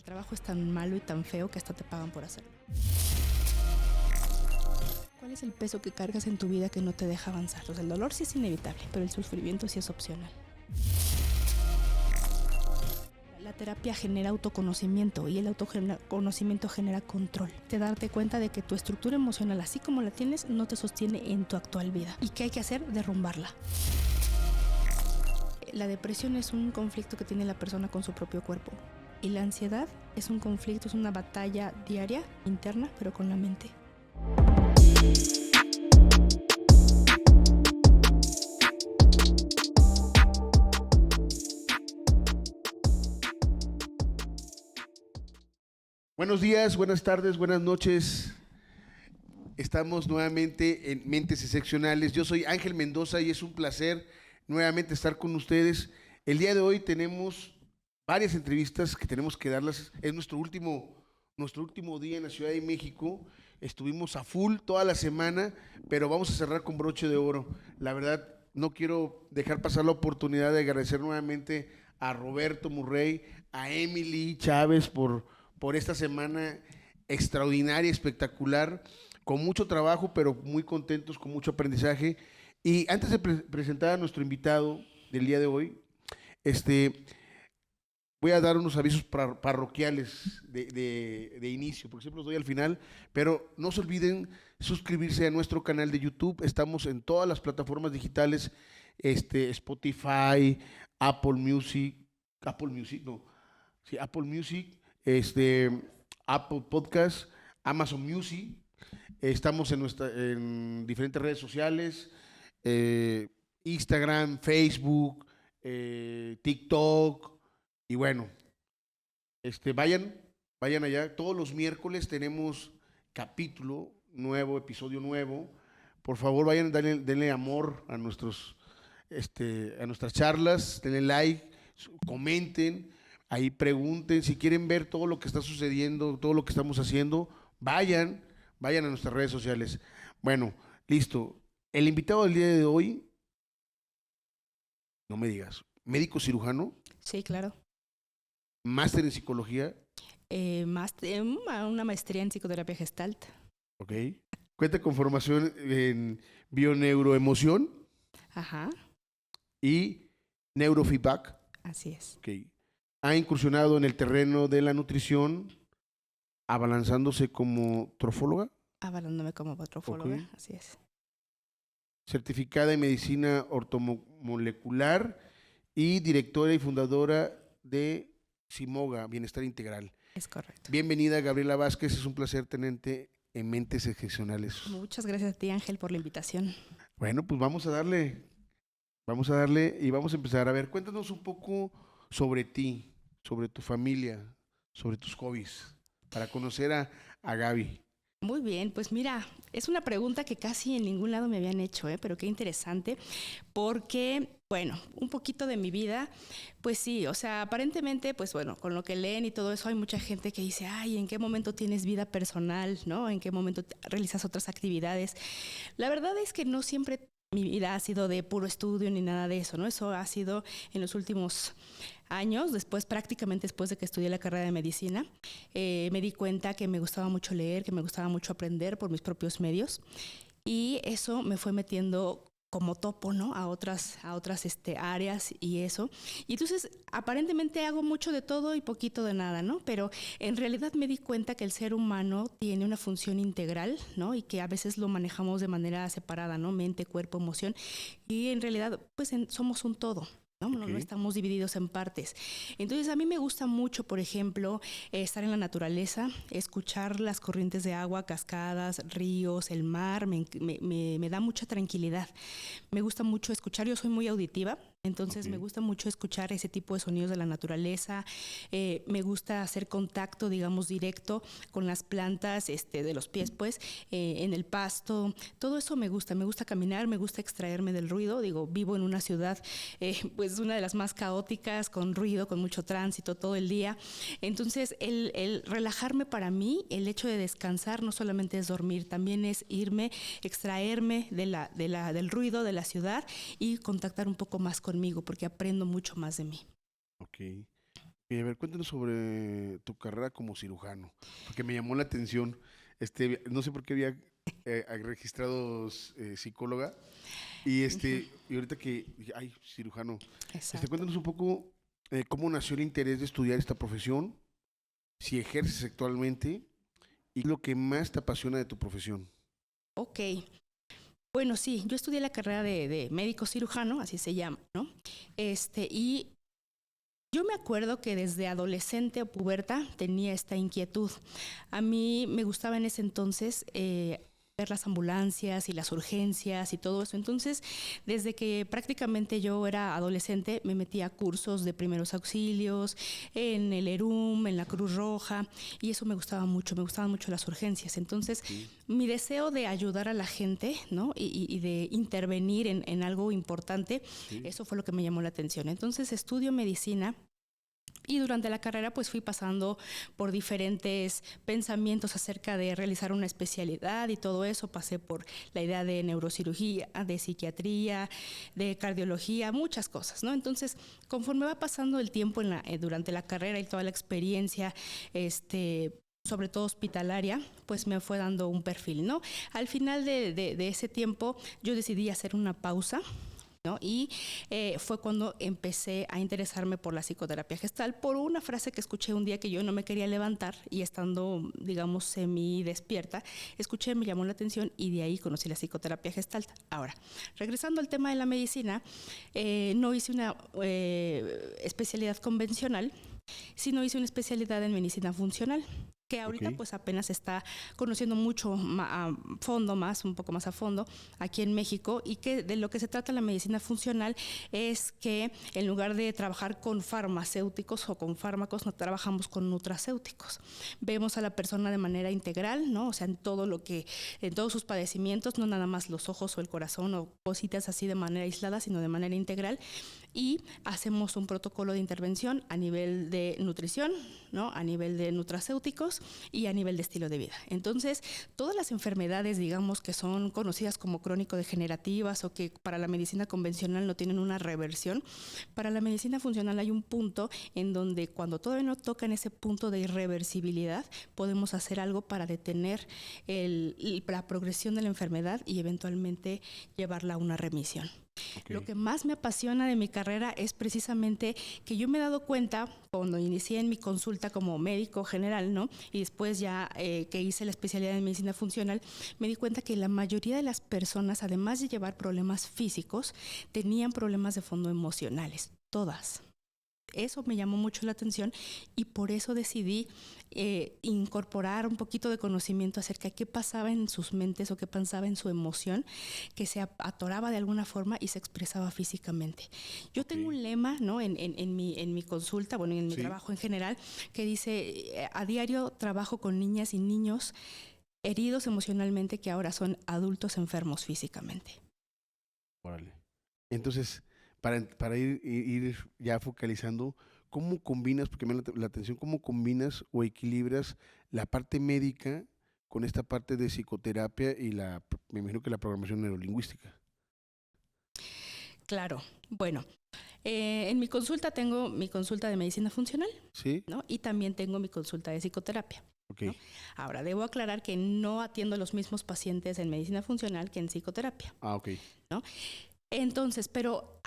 trabajo es tan malo y tan feo que hasta te pagan por hacerlo. ¿Cuál es el peso que cargas en tu vida que no te deja avanzar? O sea, el dolor sí es inevitable, pero el sufrimiento sí es opcional. La terapia genera autoconocimiento y el autoconocimiento genera control. Te darte cuenta de que tu estructura emocional, así como la tienes, no te sostiene en tu actual vida. ¿Y qué hay que hacer? Derrumbarla. La depresión es un conflicto que tiene la persona con su propio cuerpo. Y la ansiedad es un conflicto, es una batalla diaria, interna, pero con la mente. Buenos días, buenas tardes, buenas noches. Estamos nuevamente en Mentes Excepcionales. Yo soy Ángel Mendoza y es un placer nuevamente estar con ustedes. El día de hoy tenemos varias entrevistas que tenemos que darlas. Es nuestro último día en la Ciudad de México. Estuvimos a full toda la semana, pero vamos a cerrar con broche de oro. La verdad, no quiero dejar pasar la oportunidad de agradecer nuevamente a Roberto Murray, a Emily Chávez por esta semana extraordinaria, espectacular, con mucho trabajo, pero muy contentos, con mucho aprendizaje. Y antes de presentar a nuestro invitado del día de hoy, voy a dar unos avisos parroquiales de inicio, porque siempre los doy al final, pero no se olviden suscribirse a nuestro canal de YouTube. Estamos en todas las plataformas digitales, Spotify, Apple Music, Apple Music, Apple Podcast, Amazon Music. Estamos en diferentes redes sociales, Instagram, Facebook, TikTok, y bueno, vayan allá. Todos los miércoles tenemos capítulo nuevo, episodio nuevo. Por favor, vayan, denle amor a a nuestras charlas, denle like, comenten. Ahí pregunten, si quieren ver todo lo que está sucediendo, todo lo que estamos haciendo, vayan a nuestras redes sociales. Bueno, listo. El invitado del día de hoy, no me digas, médico cirujano. Sí, claro. Máster en psicología. Una maestría en psicoterapia Gestalt. Ok. Cuenta con formación en bioneuroemoción. Ajá. Y neurofeedback. Así es. Ok. Ha incursionado en el terreno de la nutrición, abalanzándose como trofóloga. Avalándome como trofóloga, Okay. así es. Certificada en medicina ortomolecular y directora y fundadora de Simoga, Bienestar Integral. Es correcto. Bienvenida, Gabriela Vázquez. Es un placer tenerte en Mentes Excepcionales. Muchas gracias a ti, Ángel, por la invitación. Bueno, pues vamos a darle y vamos a empezar. A ver, cuéntanos un poco sobre ti, sobre tu familia, sobre tus hobbies, para conocer a Gaby. Muy bien, pues mira, es una pregunta que casi en ningún lado me habían hecho, pero qué interesante, porque, bueno, un poquito de mi vida, pues sí, o sea, aparentemente, pues bueno, con lo que leen y todo eso, hay mucha gente que dice, ay, ¿en qué momento tienes vida personal, no? ¿En qué momento realizas otras actividades? La verdad es que no siempre mi vida ha sido de puro estudio ni nada de eso, ¿no? Eso ha sido en los últimos años, prácticamente después de que estudié la carrera de medicina, me di cuenta que me gustaba mucho leer, que me gustaba mucho aprender por mis propios medios, y eso me fue metiendo como topo, ¿no? A otras áreas y eso. Y entonces, aparentemente hago mucho de todo y poquito de nada, ¿no? Pero en realidad me di cuenta que el ser humano tiene una función integral, ¿no? Y que a veces lo manejamos de manera separada, ¿no? Mente, cuerpo, emoción. Y en realidad, pues somos un todo. No estamos divididos en partes. Entonces a mí me gusta mucho, por ejemplo, estar en la naturaleza, escuchar las corrientes de agua, cascadas, ríos, el mar, me da mucha tranquilidad. Me gusta mucho escuchar, yo soy muy auditiva, entonces me gusta mucho escuchar ese tipo de sonidos de la naturaleza. Me gusta hacer contacto, digamos, directo con las plantas de los pies, pues, en el pasto. Todo eso me gusta caminar, me gusta extraerme del ruido. Digo, vivo en una ciudad, pues una de las más caóticas, con ruido, con mucho tránsito todo el día. Entonces, el relajarme para mí, el hecho de descansar no solamente es dormir, también es irme, extraerme del ruido de la ciudad y contactar un poco más conmigo, porque aprendo mucho más de mí. Ok. Y a ver, cuéntanos sobre tu carrera como cirujano, porque me llamó la atención, no sé por qué había registrado psicóloga, y ahorita que dije, ay, cirujano, Exacto. cuéntanos un poco cómo nació el interés de estudiar esta profesión, si ejerces actualmente, y lo que más te apasiona de tu profesión. Ok. Bueno, sí, yo estudié la carrera de médico cirujano, así se llama, ¿no? Y yo me acuerdo que desde adolescente o puberta tenía esta inquietud. A mí me gustaba en ese entonces ver las ambulancias y las urgencias y todo eso. Entonces, desde que prácticamente yo era adolescente, me metí a cursos de primeros auxilios, en el ERUM, en la Cruz Roja, y eso me gustaban mucho las urgencias. Entonces, Sí, mi deseo de ayudar a la gente, ¿no? Y de intervenir en algo importante, sí, eso fue lo que me llamó la atención. Entonces, estudio medicina y durante la carrera pues fui pasando por diferentes pensamientos acerca de realizar una especialidad y todo eso. Pasé por la idea de neurocirugía, de psiquiatría, de cardiología, muchas cosas, ¿no? Entonces, conforme va pasando el tiempo durante la carrera y toda la experiencia, sobre todo hospitalaria, pues me fue dando un perfil, ¿no? Al final de ese tiempo yo decidí hacer una pausa, ¿no? Y fue cuando empecé a interesarme por la psicoterapia gestal, por una frase que escuché un día que yo no me quería levantar y estando, digamos, semi despierta, escuché, me llamó la atención y de ahí conocí la psicoterapia gestalt. Ahora, regresando al tema de la medicina, no hice una especialidad convencional, sino hice una especialidad en medicina funcional, que ok, ahorita pues apenas está conociendo mucho a fondo más, un poco más a fondo aquí en México, y que de lo que se trata la medicina funcional es que en lugar de trabajar con farmacéuticos o con fármacos, no trabajamos con nutracéuticos. Vemos a la persona de manera integral, ¿no? O sea, en todos sus padecimientos, no nada más los ojos o el corazón o cositas así de manera aislada, sino de manera integral, y hacemos un protocolo de intervención a nivel de nutrición, ¿no? A nivel de nutracéuticos y a nivel de estilo de vida. Entonces, todas las enfermedades, digamos, que son conocidas como crónico-degenerativas o que para la medicina convencional no tienen una reversión, para la medicina funcional hay un punto en donde cuando todavía no tocan ese punto de irreversibilidad, podemos hacer algo para detener la progresión de la enfermedad y eventualmente llevarla a una remisión. ok. Lo que más me apasiona de mi carrera es precisamente que yo me he dado cuenta cuando inicié en mi consulta como médico general, ¿no? Y después ya que hice la especialidad en medicina funcional, me di cuenta que la mayoría de las personas, además de llevar problemas físicos, tenían problemas de fondo emocionales, todas. Eso me llamó mucho la atención y por eso decidí incorporar un poquito de conocimiento acerca de qué pasaba en sus mentes o qué pensaba en su emoción, que se atoraba de alguna forma y se expresaba físicamente. Yo Ok, tengo un lema, ¿no? En mi consulta, bueno, en mi sí, trabajo en general, que dice, a diario trabajo con niñas y niños heridos emocionalmente que ahora son adultos enfermos físicamente. órale. Entonces, para ir ya focalizando, ¿cómo combinas, porque me llama la atención, cómo combinas o equilibras la parte médica con esta parte de psicoterapia y me imagino que la programación neurolingüística? Claro, bueno, en mi consulta tengo mi consulta de medicina funcional, ¿Sí? ¿no? Y también tengo mi consulta de psicoterapia, Ok. ¿no? Ahora, debo aclarar que no atiendo a los mismos pacientes en medicina funcional que en psicoterapia, Ah, ok. ¿no? Entonces, pero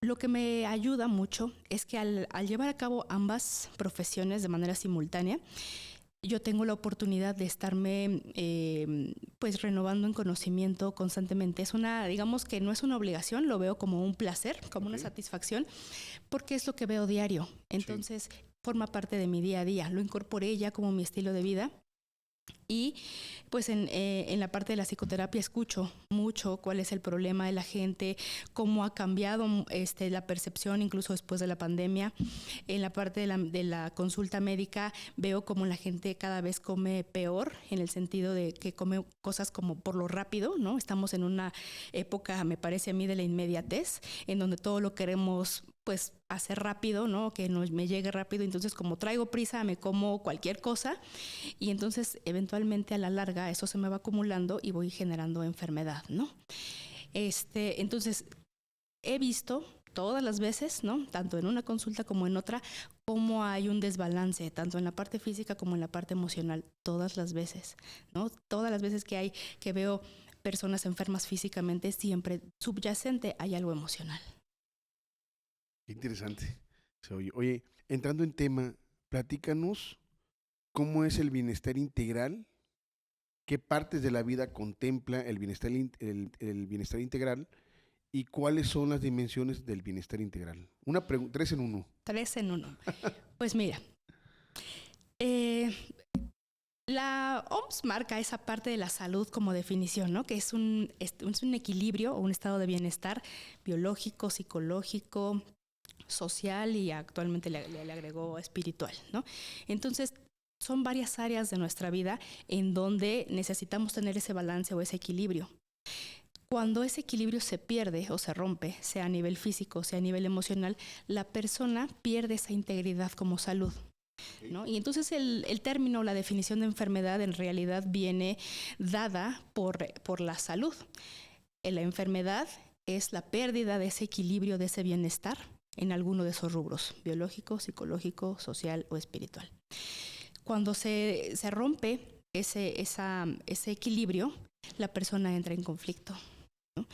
lo que me ayuda mucho es que al llevar a cabo ambas profesiones de manera simultánea, yo tengo la oportunidad de estarme pues renovando en conocimiento constantemente. Es una, digamos que no es una obligación, lo veo como un placer, como Ok. una satisfacción, porque es lo que veo diario. Sí. Entonces, forma parte de mi día a día. Lo incorporé ya como mi estilo de vida. Y pues en la parte de la psicoterapia escucho mucho cuál es el problema de la gente, cómo ha cambiado la percepción incluso después de la pandemia. En la parte de la consulta médica veo cómo la gente cada vez come peor, en el sentido de que come cosas como por lo rápido, ¿no? Estamos en una época, me parece a mí, de la inmediatez, en donde todo lo queremos pues hacer rápido, ¿no? Que me llegue rápido. Entonces, como traigo prisa, me como cualquier cosa y entonces eventualmente a la larga eso se me va acumulando y voy generando enfermedad, ¿no? Entonces he visto todas las veces, ¿no? Tanto en una consulta como en otra, cómo hay un desbalance, tanto en la parte física como en la parte emocional, todas las veces, ¿no? Todas las veces que veo personas enfermas físicamente, siempre subyacente hay algo emocional. Qué interesante. Oye, entrando en tema, platícanos cómo es el bienestar integral, qué partes de la vida contempla el bienestar integral y cuáles son las dimensiones del bienestar integral. Una pregunta, 3 en 1. 3 en 1. Pues mira, eh, la OMS marca esa parte de la salud como definición, ¿no? Que es un equilibrio o un estado de bienestar biológico, psicológico, social y actualmente le agregó espiritual, ¿no? Entonces, son varias áreas de nuestra vida en donde necesitamos tener ese balance o ese equilibrio. Cuando ese equilibrio se pierde o se rompe, sea a nivel físico, sea a nivel emocional, la persona pierde esa integridad como salud, ¿no? Y entonces el término, la definición de enfermedad en realidad viene dada por la salud. La enfermedad es la pérdida de ese equilibrio, de ese bienestar en alguno de esos rubros, biológico, psicológico, social o espiritual. Cuando se rompe ese equilibrio, la persona entra en conflicto, ¿no?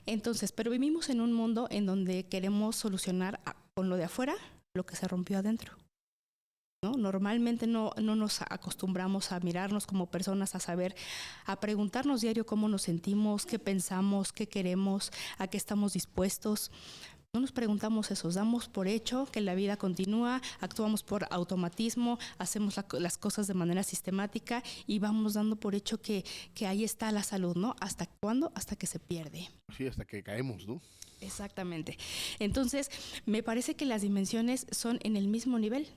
Entonces, pero vivimos en un mundo en donde queremos solucionar con lo de afuera lo que se rompió adentro, ¿no? Normalmente no nos acostumbramos a mirarnos como personas, a saber, a preguntarnos diario cómo nos sentimos, qué pensamos, qué queremos, a qué estamos dispuestos. No nos preguntamos eso, damos por hecho que la vida continúa, actuamos por automatismo, hacemos las cosas de manera sistemática y vamos dando por hecho que ahí está la salud, ¿no? ¿Hasta cuándo? Hasta que se pierde. Sí, hasta que caemos, ¿no? Exactamente. Entonces, me parece que las dimensiones son en el mismo nivel,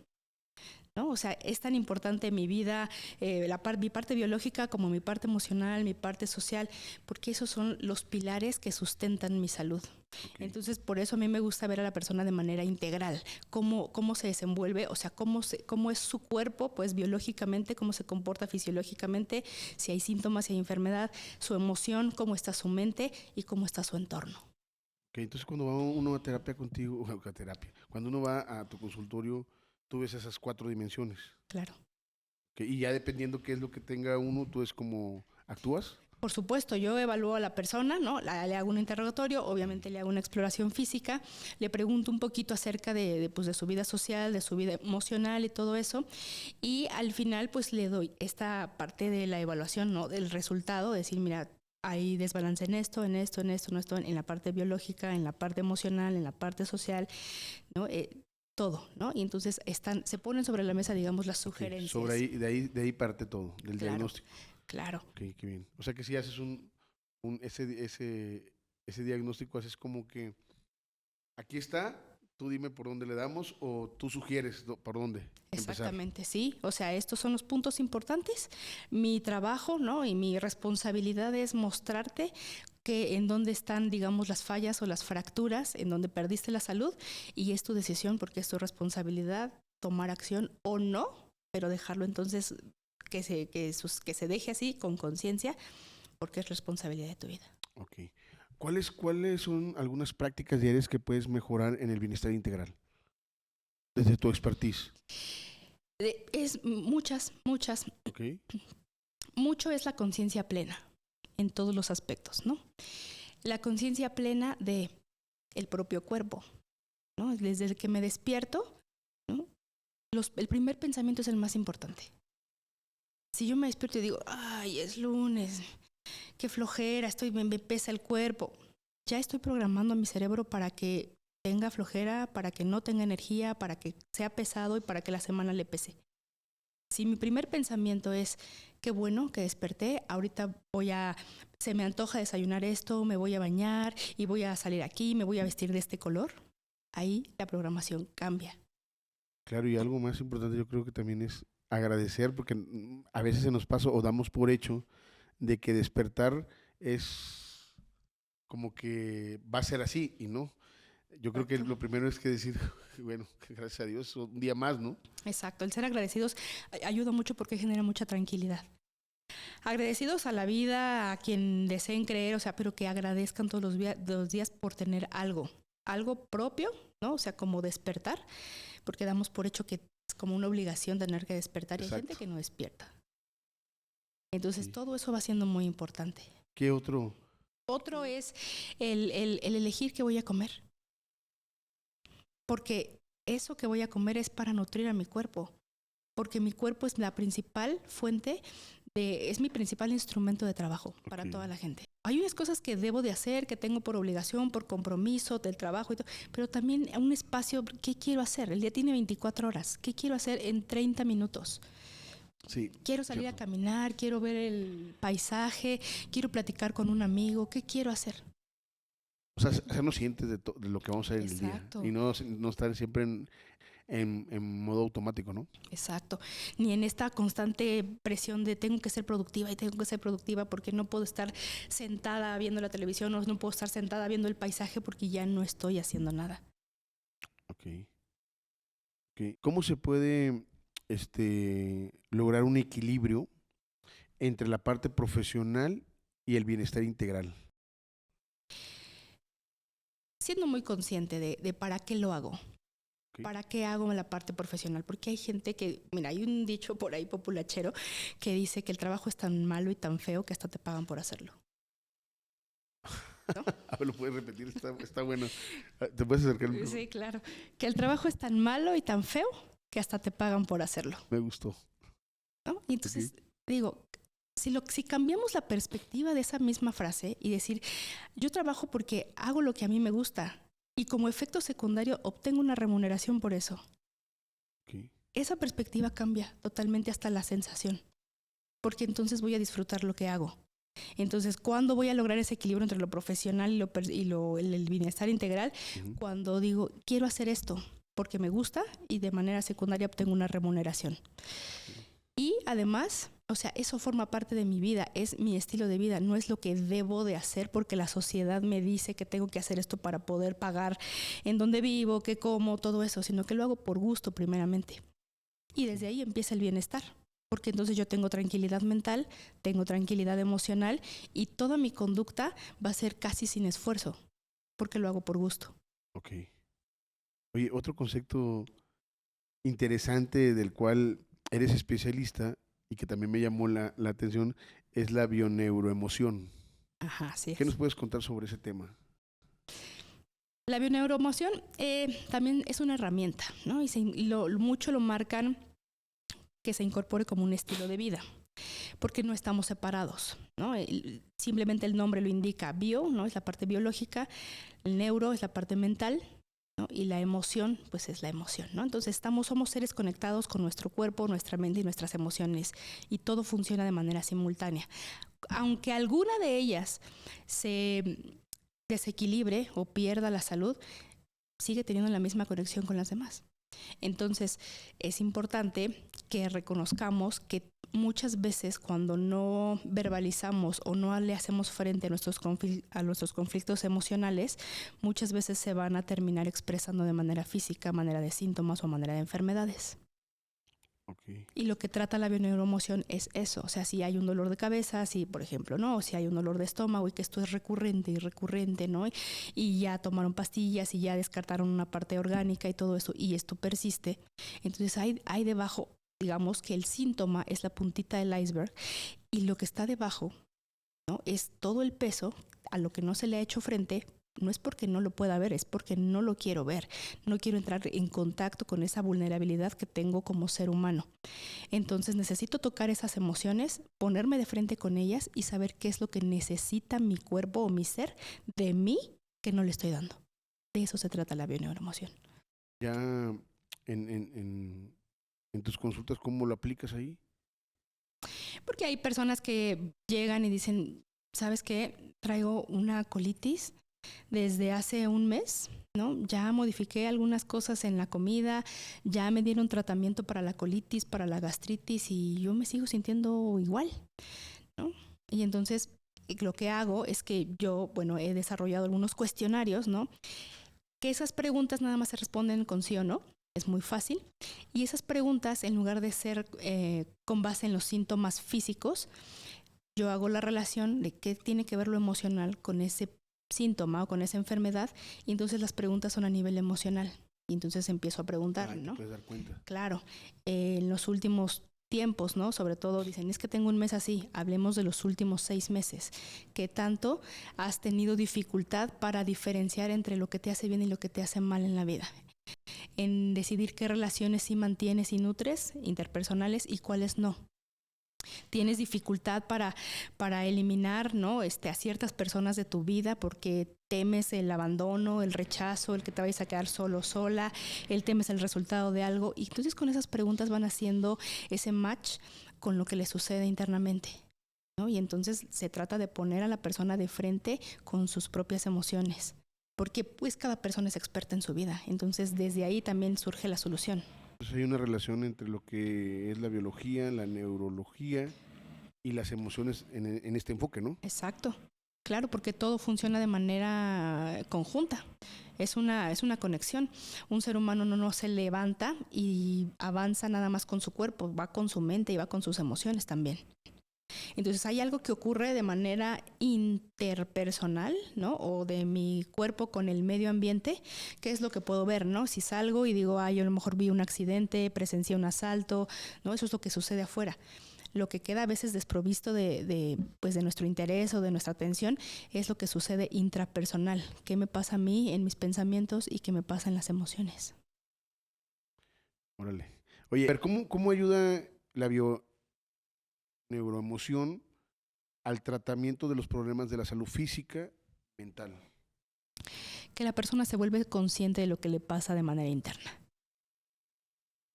¿no? O sea, es tan importante mi vida, mi parte biológica como mi parte emocional, mi parte social, porque esos son los pilares que sustentan mi salud. Okay. Entonces, por eso a mí me gusta ver a la persona de manera integral, cómo se desenvuelve, o sea, cómo es su cuerpo, pues biológicamente, cómo se comporta fisiológicamente, si hay síntomas, si hay enfermedad, su emoción, cómo está su mente y cómo está su entorno. Okay, entonces cuando va uno a terapia contigo, cuando uno va a tu consultorio, tú ves esas 4 dimensiones. Claro. Okay, y ya dependiendo qué es lo que tenga uno, tú es como actúas. Por supuesto, yo evalúo a la persona, ¿no? Le hago un interrogatorio, obviamente le hago una exploración física, le pregunto un poquito acerca de su vida social, de su vida emocional y todo eso, y al final pues le doy esta parte de la evaluación, ¿no? Del resultado, decir, mira, hay desbalance en esto, en la parte biológica, en la parte emocional, en la parte social, ¿no? Todo, ¿no? Y entonces se ponen sobre la mesa, digamos, las sugerencias. Sobre ahí, de ahí parte todo, del diagnóstico. Claro. Okay, qué bien. O sea que si haces ese diagnóstico, haces como que aquí está, tú dime por dónde le damos o tú sugieres por dónde. Exactamente, empezar. Sí. O sea, estos son los puntos importantes. Mi trabajo, ¿no? Y mi responsabilidad es mostrarte que en dónde están, digamos, las fallas o las fracturas, en donde perdiste la salud, y es tu decisión porque es tu responsabilidad tomar acción o no, pero dejarlo entonces que se deje así con conciencia porque es responsabilidad de tu vida. Ok. ¿Cuáles son algunas prácticas diarias que puedes mejorar en el bienestar integral? Desde tu expertise. Es muchas. Okay. Mucho es la conciencia plena en todos los aspectos, ¿no? La conciencia plena de el propio cuerpo, ¿no? Desde el que me despierto, ¿no? El primer pensamiento es el más importante. Si yo me despierto y digo, ay, es lunes, qué flojera, me pesa el cuerpo, ya estoy programando a mi cerebro para que tenga flojera, para que no tenga energía, para que sea pesado y para que la semana le pese. Si mi primer pensamiento es, qué bueno que desperté, ahorita se me antoja desayunar esto, me voy a bañar y voy a salir aquí, me voy a vestir de este color, ahí la programación cambia. Claro, y algo más importante yo creo que también es agradecer, porque a veces se nos pasa o damos por hecho de que despertar es como que va a ser así y no. Yo creo que lo primero es que decir, bueno, gracias a Dios, un día más, ¿no? Exacto, el ser agradecidos ayuda mucho porque genera mucha tranquilidad. Agradecidos a la vida, a quien deseen creer, o sea, pero que agradezcan todos los días por tener algo, algo propio, ¿no? O sea, como despertar, porque damos por hecho que es como una obligación tener que despertar y hay gente que no despierta. Entonces, todo eso va siendo muy importante. ¿Qué otro? Otro es el elegir qué voy a comer. Porque eso que voy a comer es para nutrir a mi cuerpo. Porque mi cuerpo es la principal fuente, es mi principal instrumento de trabajo para toda la gente. Hay unas cosas que debo de hacer, que tengo por obligación, por compromiso del trabajo y todo, pero también un espacio, ¿qué quiero hacer? El día tiene 24 horas, ¿qué quiero hacer en 30 minutos? Sí, quiero salir a caminar, quiero ver el paisaje, quiero platicar con un amigo, ¿qué quiero hacer? O sea, hacernos conscientes de lo que vamos a hacer en el día. Y no estar siempre en modo automático, ¿no? Exacto. Ni en esta constante presión de tengo que ser productiva y tengo que ser productiva porque no puedo estar sentada viendo la televisión o no puedo estar sentada viendo el paisaje porque ya no estoy haciendo nada. Ok. ¿Cómo se puede lograr un equilibrio entre la parte profesional y el bienestar integral? Siendo muy consciente de para qué lo hago. Okay. ¿Para qué hago la parte profesional? Porque hay gente que, mira, hay un dicho por ahí populachero que dice que el trabajo es tan malo y tan feo que hasta te pagan por hacerlo. ¿No? Lo puedes repetir, está bueno. ¿Te puedes acercar un poco? Sí, claro. Que el trabajo es tan malo y tan feo que hasta te pagan por hacerlo. Me gustó. ¿No? Y entonces, digo, si cambiamos la perspectiva de esa misma frase y decir, yo trabajo porque hago lo que a mí me gusta y como efecto secundario obtengo una remuneración por eso. Okay. Esa perspectiva cambia totalmente hasta la sensación, porque entonces voy a disfrutar lo que hago. Entonces, ¿cuándo voy a lograr ese equilibrio entre lo profesional y el bienestar integral? Cuando digo, quiero hacer esto porque me gusta y de manera secundaria obtengo una remuneración. Y además, o sea, eso forma parte de mi vida, es mi estilo de vida, no es lo que debo de hacer porque la sociedad me dice que tengo que hacer esto para poder pagar en donde vivo, qué como, todo eso, sino que lo hago por gusto primeramente. Y desde ahí empieza el bienestar, porque entonces yo tengo tranquilidad mental, tengo tranquilidad emocional y toda mi conducta va a ser casi sin esfuerzo, porque lo hago por gusto. Ok. Oye, otro concepto interesante del cual eres especialista y que también me llamó la atención es la bioneuroemoción. Ajá, así es. ¿Qué nos puedes contar sobre ese tema? La bioneuroemoción también es una herramienta, ¿no? Y mucho lo marcan que se incorpore como un estilo de vida, porque no estamos separados, ¿no? Simplemente el nombre lo indica, bio, ¿no? Es la parte biológica, el neuro es la parte mental, ¿no? Y la emoción, pues es la emoción, ¿no? Entonces somos seres conectados con nuestro cuerpo, nuestra mente y nuestras emociones, y todo funciona de manera simultánea. Aunque alguna de ellas se desequilibre o pierda la salud, sigue teniendo la misma conexión con las demás. Entonces, es importante que reconozcamos que muchas veces cuando no verbalizamos o no le hacemos frente a nuestros conflictos emocionales, muchas veces se van a terminar expresando de manera física, manera de síntomas o manera de enfermedades. Okay. Y lo que trata la bioneuroemoción es eso, o sea, si hay un dolor de cabeza, si por ejemplo, ¿no? O si hay un dolor de estómago y que esto es recurrente, ¿no? Y ya tomaron pastillas y ya descartaron una parte orgánica y todo eso, y esto persiste, entonces hay debajo, digamos que el síntoma es la puntita del iceberg y lo que está debajo, ¿no? Es todo el peso a lo que no se le ha hecho frente. No es porque no lo pueda ver, es porque no lo quiero ver. No quiero entrar en contacto con esa vulnerabilidad que tengo como ser humano. Entonces necesito tocar esas emociones, ponerme de frente con ellas y saber qué es lo que necesita mi cuerpo o mi ser de mí que no le estoy dando. De eso se trata la bioneuroemoción. Ya en tus consultas, ¿cómo lo aplicas ahí? Porque hay personas que llegan y dicen, ¿sabes qué? Traigo una colitis desde hace un mes, ¿no? Ya modifiqué algunas cosas en la comida, ya me dieron tratamiento para la colitis, para la gastritis y yo me sigo sintiendo igual, ¿no? Y entonces lo que hago es que yo, he desarrollado algunos cuestionarios, ¿no? Que esas preguntas nada más se responden con sí o no. Es muy fácil. Y esas preguntas, en lugar de ser con base en los síntomas físicos, yo hago la relación de qué tiene que ver lo emocional con ese síntoma o con esa enfermedad, y entonces las preguntas son a nivel emocional. Y entonces empiezo a preguntar, ¿no? Te puedes dar cuenta. Claro, en los últimos tiempos, ¿no? Sobre todo dicen, es que tengo un mes así. Hablemos de los últimos 6 meses. ¿Qué tanto has tenido dificultad para diferenciar entre lo que te hace bien y lo que te hace mal en la vida? En decidir qué relaciones sí mantienes y nutres, interpersonales, y cuáles no. Tienes dificultad para eliminar, ¿no? A ciertas personas de tu vida porque temes el abandono, el rechazo, el que te vayas a quedar solo o sola, temes el resultado de algo. Y entonces con esas preguntas van haciendo ese match con lo que le sucede internamente, ¿no? Y entonces se trata de poner a la persona de frente con sus propias emociones, porque pues cada persona es experta en su vida. Entonces desde ahí también surge la solución. Entonces hay una relación entre lo que es la biología, la neurología y las emociones en este enfoque, ¿no? Exacto. Claro, porque todo funciona de manera conjunta. Es una conexión. Un ser humano no se levanta y avanza nada más con su cuerpo, va con su mente y va con sus emociones también. Entonces hay algo que ocurre de manera interpersonal, ¿no? O de mi cuerpo con el medio ambiente, que es lo que puedo ver, ¿no? Si salgo y digo, yo a lo mejor vi un accidente, presencié un asalto, ¿no? Eso es lo que sucede afuera. Lo que queda a veces desprovisto de nuestro interés o de nuestra atención es lo que sucede intrapersonal. ¿Qué me pasa a mí en mis pensamientos y qué me pasa en las emociones? Órale. Oye, a ver, ¿cómo ayuda la neuroemoción al tratamiento de los problemas de la salud física, mental? Que la persona se vuelve consciente de lo que le pasa de manera interna.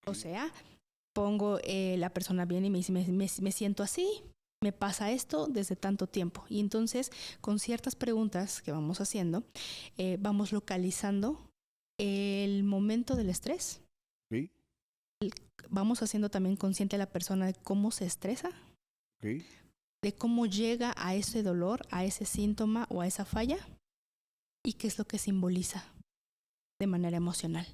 O sea, pongo la persona bien y me dice, me siento así, me pasa esto desde tanto tiempo. Y entonces, con ciertas preguntas que vamos haciendo, vamos localizando el momento del estrés. Okay. Vamos haciendo también consciente a la persona de cómo se estresa, Okay. de cómo llega a ese dolor, a ese síntoma o a esa falla, y qué es lo que simboliza de manera emocional.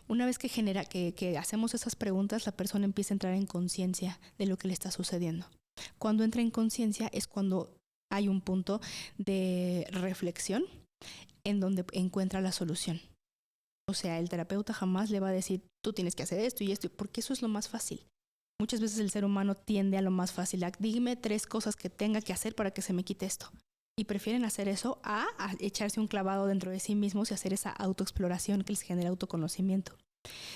Una vez que hacemos esas preguntas, la persona empieza a entrar en conciencia de lo que le está sucediendo. Cuando entra en conciencia es cuando hay un punto de reflexión en donde encuentra la solución. O sea, el terapeuta jamás le va a decir, tú tienes que hacer esto y esto, porque eso es lo más fácil. Muchas veces el ser humano tiende a lo más fácil, dime 3 cosas que tenga que hacer para que se me quite esto. Y prefieren hacer eso a echarse un clavado dentro de sí mismos y hacer esa autoexploración que les genera autoconocimiento.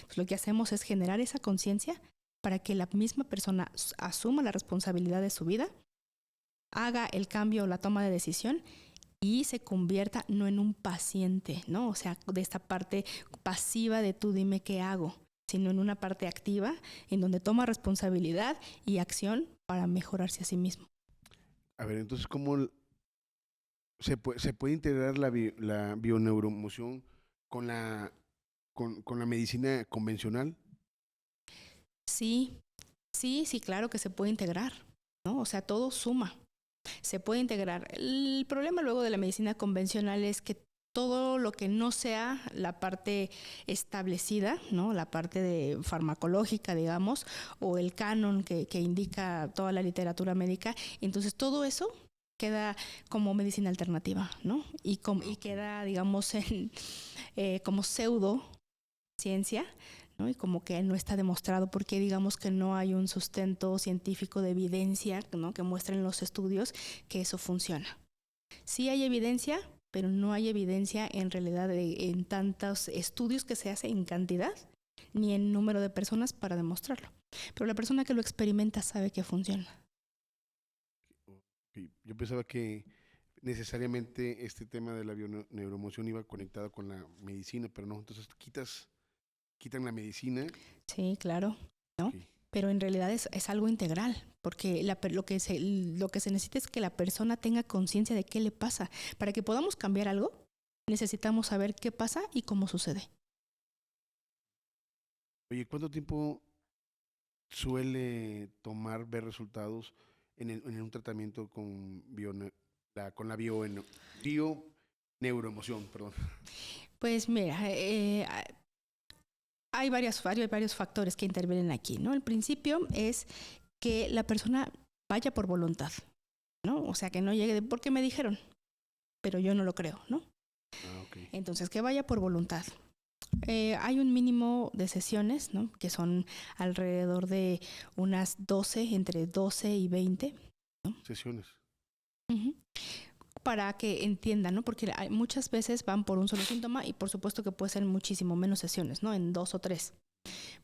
Pues lo que hacemos es generar esa conciencia para que la misma persona asuma la responsabilidad de su vida, haga el cambio o la toma de decisión y se convierta no en un paciente, ¿no? O sea, de esta parte pasiva de tú dime qué hago, sino en una parte activa en donde toma responsabilidad y acción para mejorarse a sí mismo. A ver, entonces, ¿cómo se puede integrar la bioneuroemoción con la medicina convencional? Sí, claro que se puede integrar, ¿no? O sea, todo suma. Se puede integrar. El problema luego de la medicina convencional es que todo lo que no sea la parte establecida, ¿no? La parte de farmacológica, digamos, o el canon que indica toda la literatura médica, entonces todo eso queda como medicina alternativa, ¿no? Y queda, digamos, como pseudociencia, ¿no? Y como que no está demostrado porque digamos que no hay un sustento científico de evidencia, ¿no? Que muestren los estudios que eso funciona. Sí hay evidencia, pero no hay evidencia en realidad en tantos estudios que se hacen en cantidad ni en número de personas para demostrarlo. Pero la persona que lo experimenta sabe que funciona. Yo pensaba que necesariamente este tema de la bioneuroemoción iba conectado con la medicina, pero no, entonces quitan la medicina. Sí, claro, ¿no? Okay. Pero en realidad es algo integral, porque lo que se necesita es que la persona tenga conciencia de qué le pasa. Para que podamos cambiar algo, necesitamos saber qué pasa y cómo sucede. Oye, ¿cuánto tiempo suele tomar ver resultados en un tratamiento con la bioneuroemoción? Perdón. Pues mira, hay varios factores que intervienen aquí, ¿no? El principio es que la persona vaya por voluntad, ¿no? O sea, que no llegue de porque me dijeron. pero yo no lo creo, ¿no? Ok. Entonces, que vaya por voluntad. Hay un mínimo de sesiones, ¿no? Que son alrededor de unas 12, entre 12 y 20, ¿no? Sesiones. Uh-huh. Para que entiendan, ¿no? Porque muchas veces van por un solo síntoma y por supuesto que puede ser muchísimo menos sesiones, ¿no? En 2 o 3.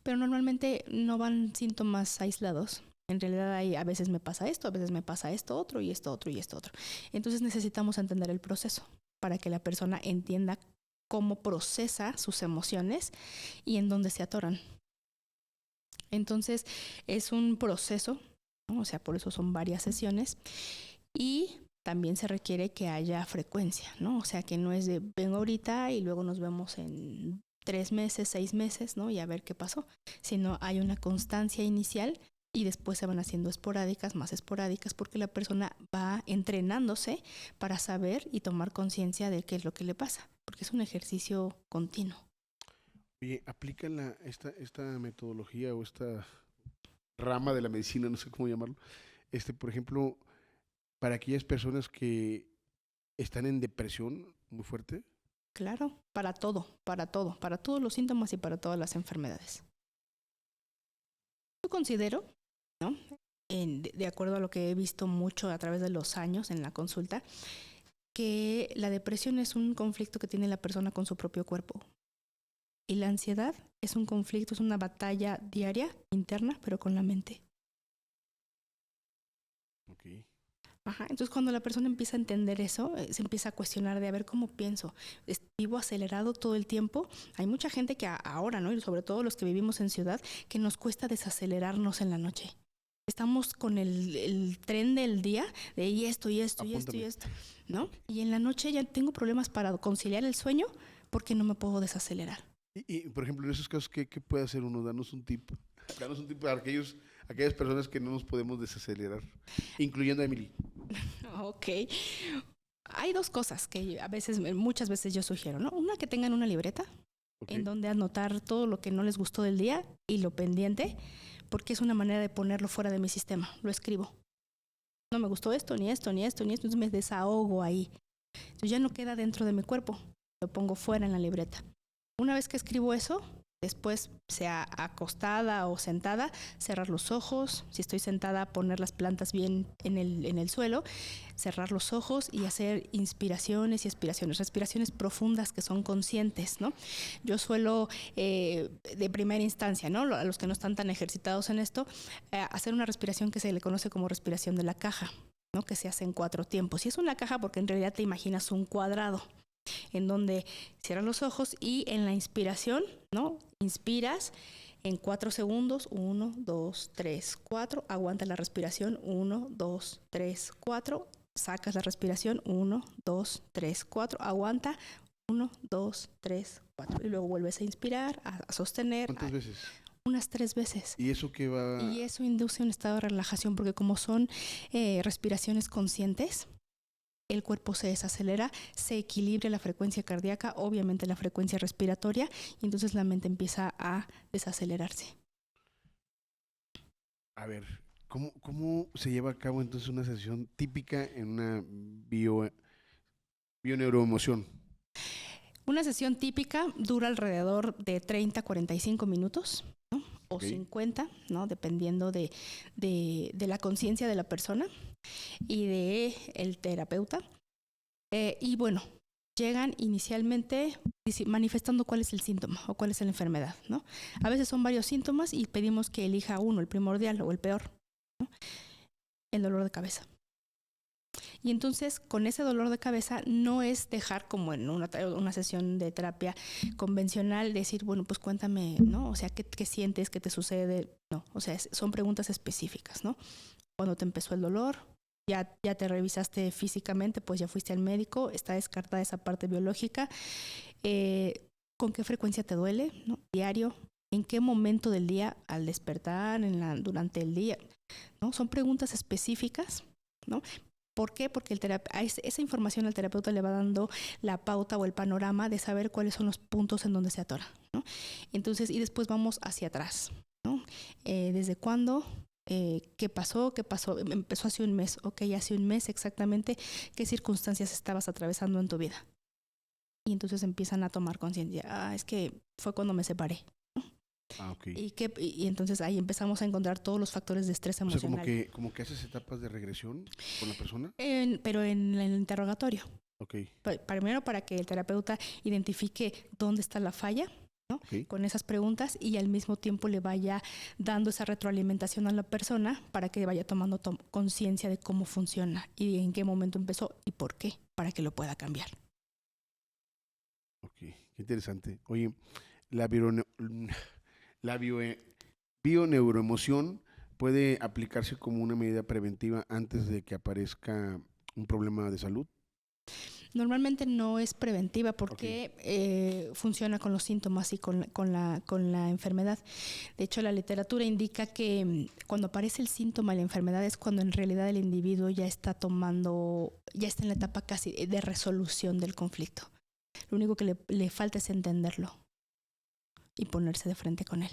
Pero normalmente no van síntomas aislados. En realidad a veces me pasa esto, a veces me pasa esto otro y esto otro y esto otro. Entonces necesitamos entender el proceso para que la persona entienda cómo procesa sus emociones y en dónde se atoran. Entonces es un proceso, ¿no? O sea, por eso son varias sesiones y también se requiere que haya frecuencia, ¿no? O sea, que no es de vengo ahorita y luego nos vemos en 3 meses, 6 meses, ¿no? Y a ver qué pasó, sino hay una constancia inicial y después se van haciendo esporádicas, más esporádicas, porque la persona va entrenándose para saber y tomar conciencia de qué es lo que le pasa, porque es un ejercicio continuo. Oye, ¿aplican esta metodología o esta rama de la medicina, no sé cómo llamarlo, por ejemplo, para aquellas personas que están en depresión muy fuerte? Claro, para todos los síntomas y para todas las enfermedades. Yo considero, ¿no? De acuerdo a lo que he visto mucho a través de los años en la consulta, que la depresión es un conflicto que tiene la persona con su propio cuerpo. Y la ansiedad es un conflicto, es una batalla diaria, interna, pero con la mente. Okay. Ajá, entonces cuando la persona empieza a entender eso, se empieza a cuestionar de a ver cómo pienso. ¿Vivo acelerado todo el tiempo? Hay mucha gente que ahora, ¿no? Y sobre todo los que vivimos en ciudad, que nos cuesta desacelerarnos en la noche. Estamos con el tren del día de y esto, ¿no? Y en la noche ya tengo problemas para conciliar el sueño porque no me puedo desacelerar. Y por ejemplo, en esos casos, ¿qué puede hacer uno? Danos un tip. Danos un tip para aquellas personas que no nos podemos desacelerar, incluyendo a Emily. Ok. Hay 2 cosas que muchas veces yo sugiero, ¿no? Una, que tengan una libreta en donde anotar todo lo que no les gustó del día y lo pendiente, porque es una manera de ponerlo fuera de mi sistema. Lo escribo. No me gustó esto, ni esto, ni esto, ni esto, entonces me desahogo ahí. Entonces ya no queda dentro de mi cuerpo, lo pongo fuera en la libreta. Una vez que escribo eso, después, sea acostada o sentada, cerrar los ojos. Si estoy sentada, poner las plantas bien en el suelo, cerrar los ojos y hacer inspiraciones y expiraciones, respiraciones profundas que son conscientes, ¿no? Yo suelo, de primera instancia, ¿no? A los que no están tan ejercitados en esto, hacer una respiración que se le conoce como respiración de la caja, ¿no? Que se hace en 4 tiempos. Y es una caja porque en realidad te imaginas un cuadrado en donde cierras los ojos y en la inspiración, ¿no? Inspiras en 4 segundos, 1, 2, 3, 4, aguanta la respiración, 1, 2, 3, 4, sacas la respiración, 1, 2, 3, 4, aguanta, 1, 2, 3, 4, y luego vuelves a inspirar, a sostener. ¿Cuántas veces? Unas 3 veces. ¿Y eso qué va? Y eso induce un estado de relajación, porque como son respiraciones conscientes, el cuerpo se desacelera, se equilibra la frecuencia cardíaca, obviamente la frecuencia respiratoria, y entonces la mente empieza a desacelerarse. A ver, ¿cómo se lleva a cabo entonces una sesión típica en una bioneuroemoción? Una sesión típica dura alrededor de 30 a 45 minutos, ¿no? O Okay. 50, ¿no? Dependiendo de la conciencia de la persona y de el terapeuta. Y bueno, llegan inicialmente manifestando cuál es el síntoma o cuál es la enfermedad, ¿no? A veces son varios síntomas y pedimos que elija uno, el primordial o el peor, ¿no? El dolor de cabeza. Y entonces, con ese dolor de cabeza, no es dejar como en una sesión de terapia convencional, decir, bueno, pues cuéntame, ¿no? O sea, ¿qué sientes? ¿Qué te sucede? No, o sea, son preguntas específicas, ¿no? ¿Cuándo te empezó el dolor? Ya te revisaste físicamente, pues ya fuiste al médico, está descartada esa parte biológica. ¿Con qué frecuencia te duele? ¿No? Diario. ¿En qué momento del día? Al despertar, durante el día, ¿no? Son preguntas específicas, ¿no? ¿Por qué? Porque esa información al terapeuta le va dando la pauta o el panorama de saber cuáles son los puntos en donde se atora, ¿no? Entonces, y después vamos hacia atrás, ¿no? ¿Desde cuándo ¿Qué pasó? ¿Qué pasó? Empezó hace un mes. Ok, hace un mes exactamente. ¿Qué circunstancias estabas atravesando en tu vida? Y entonces empiezan a tomar conciencia. Es que fue cuando me separé. Ok. Y entonces ahí empezamos a encontrar todos los factores de estrés O sea, emocional. como que haces etapas de regresión con la persona. Pero en el interrogatorio. Ok, Primero para que el terapeuta identifique dónde está la falla, ¿no? ok. Con esas preguntas y al mismo tiempo le vaya dando esa retroalimentación a la persona para que vaya tomando conciencia de cómo funciona y en qué momento empezó y por qué, para que lo pueda cambiar. Ok, qué interesante. Oye, la, bione- la bioneuroemoción puede aplicarse como una medida preventiva antes de que aparezca un problema de salud. Normalmente no es preventiva Ok, porque funciona con los síntomas y con la enfermedad. De hecho, la literatura indica que cuando aparece el síntoma de la enfermedad es cuando en realidad el individuo ya está en la etapa casi de resolución del conflicto. Lo único que le falta es entenderlo y ponerse de frente con él.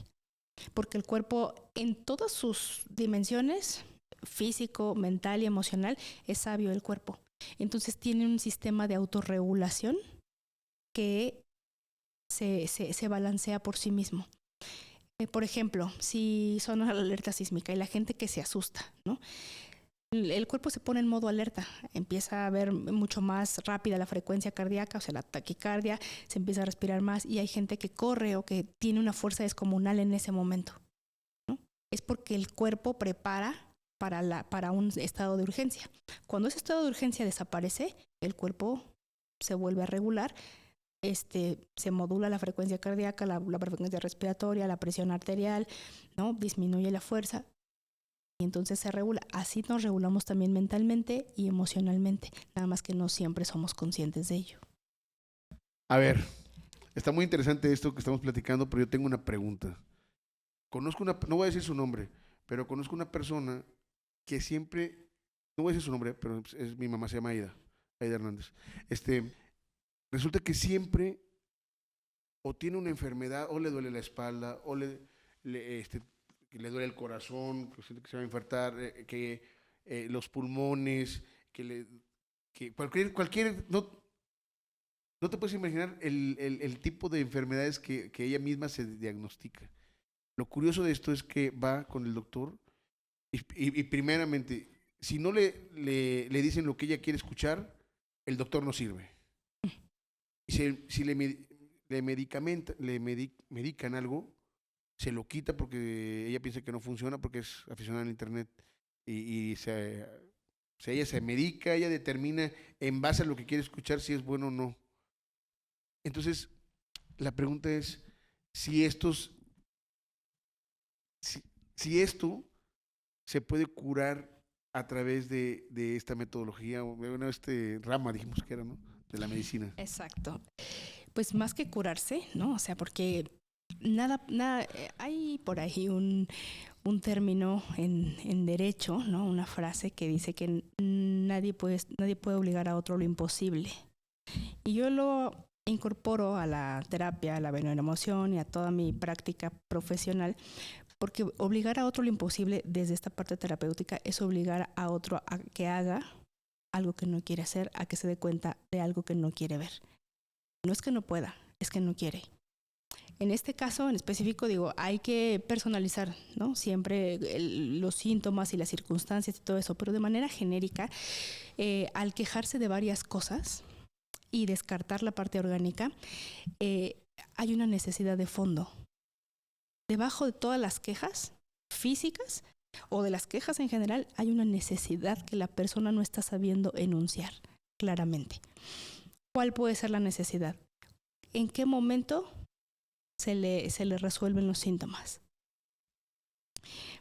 Porque el cuerpo en todas sus dimensiones, físico, mental y emocional, es sabio el cuerpo. Entonces tiene un sistema de autorregulación que se balancea por sí mismo. Por ejemplo, si suena la alerta sísmica y la gente que se asusta, ¿no? El cuerpo se pone en modo alerta, empieza a ver mucho más rápida la frecuencia cardíaca, o sea, la taquicardia, se empieza a respirar más y hay gente que corre o que tiene una fuerza descomunal en ese momento, ¿no? Es porque el cuerpo prepara para un estado de urgencia. Cuando ese estado de urgencia desaparece, el cuerpo se vuelve a regular, se modula la frecuencia cardíaca, la frecuencia respiratoria, la presión arterial, ¿no? Disminuye la fuerza y entonces se regula. Así nos regulamos también mentalmente y emocionalmente, nada más que no siempre somos conscientes de ello. a ver, está muy interesante esto que estamos platicando, pero yo tengo una pregunta. No voy a decir su nombre, pero conozco una persona que siempre, no voy a decir su nombre, pero mi mamá, se llama Aida Hernández. Resulta que siempre o tiene una enfermedad, o le duele la espalda, o que le duele el corazón, que siente que se va a infartar, que los pulmones, que no te puedes imaginar el tipo de enfermedades que ella misma se diagnostica. Lo curioso de esto es que va con el doctor y primeramente, si no le dicen lo que ella quiere escuchar, el doctor no sirve. Y si medican algo, se lo quita porque ella piensa que no funciona porque es aficionada al internet o sea, ella se medica, ella determina en base a lo que quiere escuchar si es bueno o no. Entonces, la pregunta es si si, si esto se puede curar a través de esta metodología, o bueno, rama dijimos que era, ¿no? De la medicina. Exacto. Pues más que curarse, ¿no? O sea, porque hay por ahí un término en derecho, ¿no? Una frase que dice que nadie puede obligar a otro lo imposible. Y yo lo incorporo a la terapia, a la emoción y a toda mi práctica profesional, porque obligar a otro lo imposible desde esta parte terapéutica es obligar a otro a que haga algo que no quiere hacer, a que se dé cuenta de algo que no quiere ver. No es que no pueda, es que no quiere. En este caso en específico, digo, hay que personalizar, ¿no? Siempre los síntomas y las circunstancias y todo eso, pero de manera genérica, al quejarse de varias cosas y descartar la parte orgánica, hay una necesidad de fondo. Debajo de todas las quejas físicas o de las quejas en general, hay una necesidad que la persona no está sabiendo enunciar claramente. ¿Cuál puede ser la necesidad? ¿En qué momento se le resuelven los síntomas?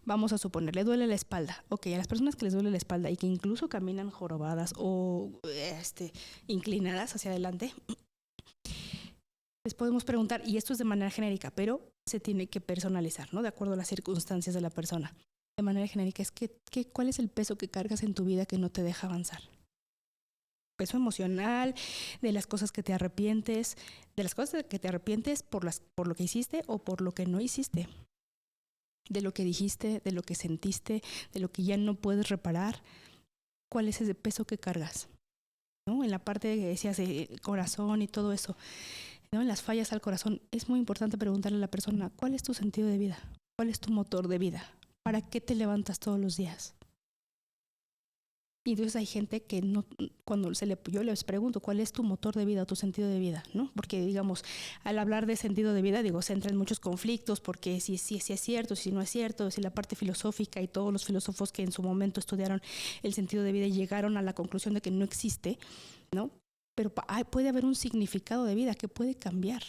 Vamos a suponer, le duele la espalda. Ok, a las personas que les duele la espalda y que incluso caminan jorobadas o inclinadas hacia adelante, les podemos preguntar, y esto es de manera genérica, pero se tiene que personalizar, ¿no? De acuerdo a las circunstancias de la persona. De manera genérica, ¿cuál es el peso que cargas en tu vida que no te deja avanzar? Peso emocional, de las cosas que te arrepientes, por lo que hiciste o por lo que no hiciste. de lo que dijiste, de lo que sentiste, de lo que ya no puedes reparar, ¿cuál es ese peso que cargas? ¿No? En la parte que decías de corazón y todo eso, ¿no? En las fallas al corazón, es muy importante preguntarle a la persona, ¿cuál es tu sentido de vida? ¿Cuál es tu motor de vida? ¿Para qué te levantas todos los días? Y entonces hay gente que no, yo les pregunto, ¿cuál es tu motor de vida, tu sentido de vida? ¿No? Porque, digamos, al hablar de sentido de vida, se entra en muchos conflictos, porque si es cierto, si no es cierto, si la parte filosófica y todos los filósofos que en su momento estudiaron el sentido de vida llegaron a la conclusión de que no existe, ¿no? Pero puede haber un significado de vida que puede cambiar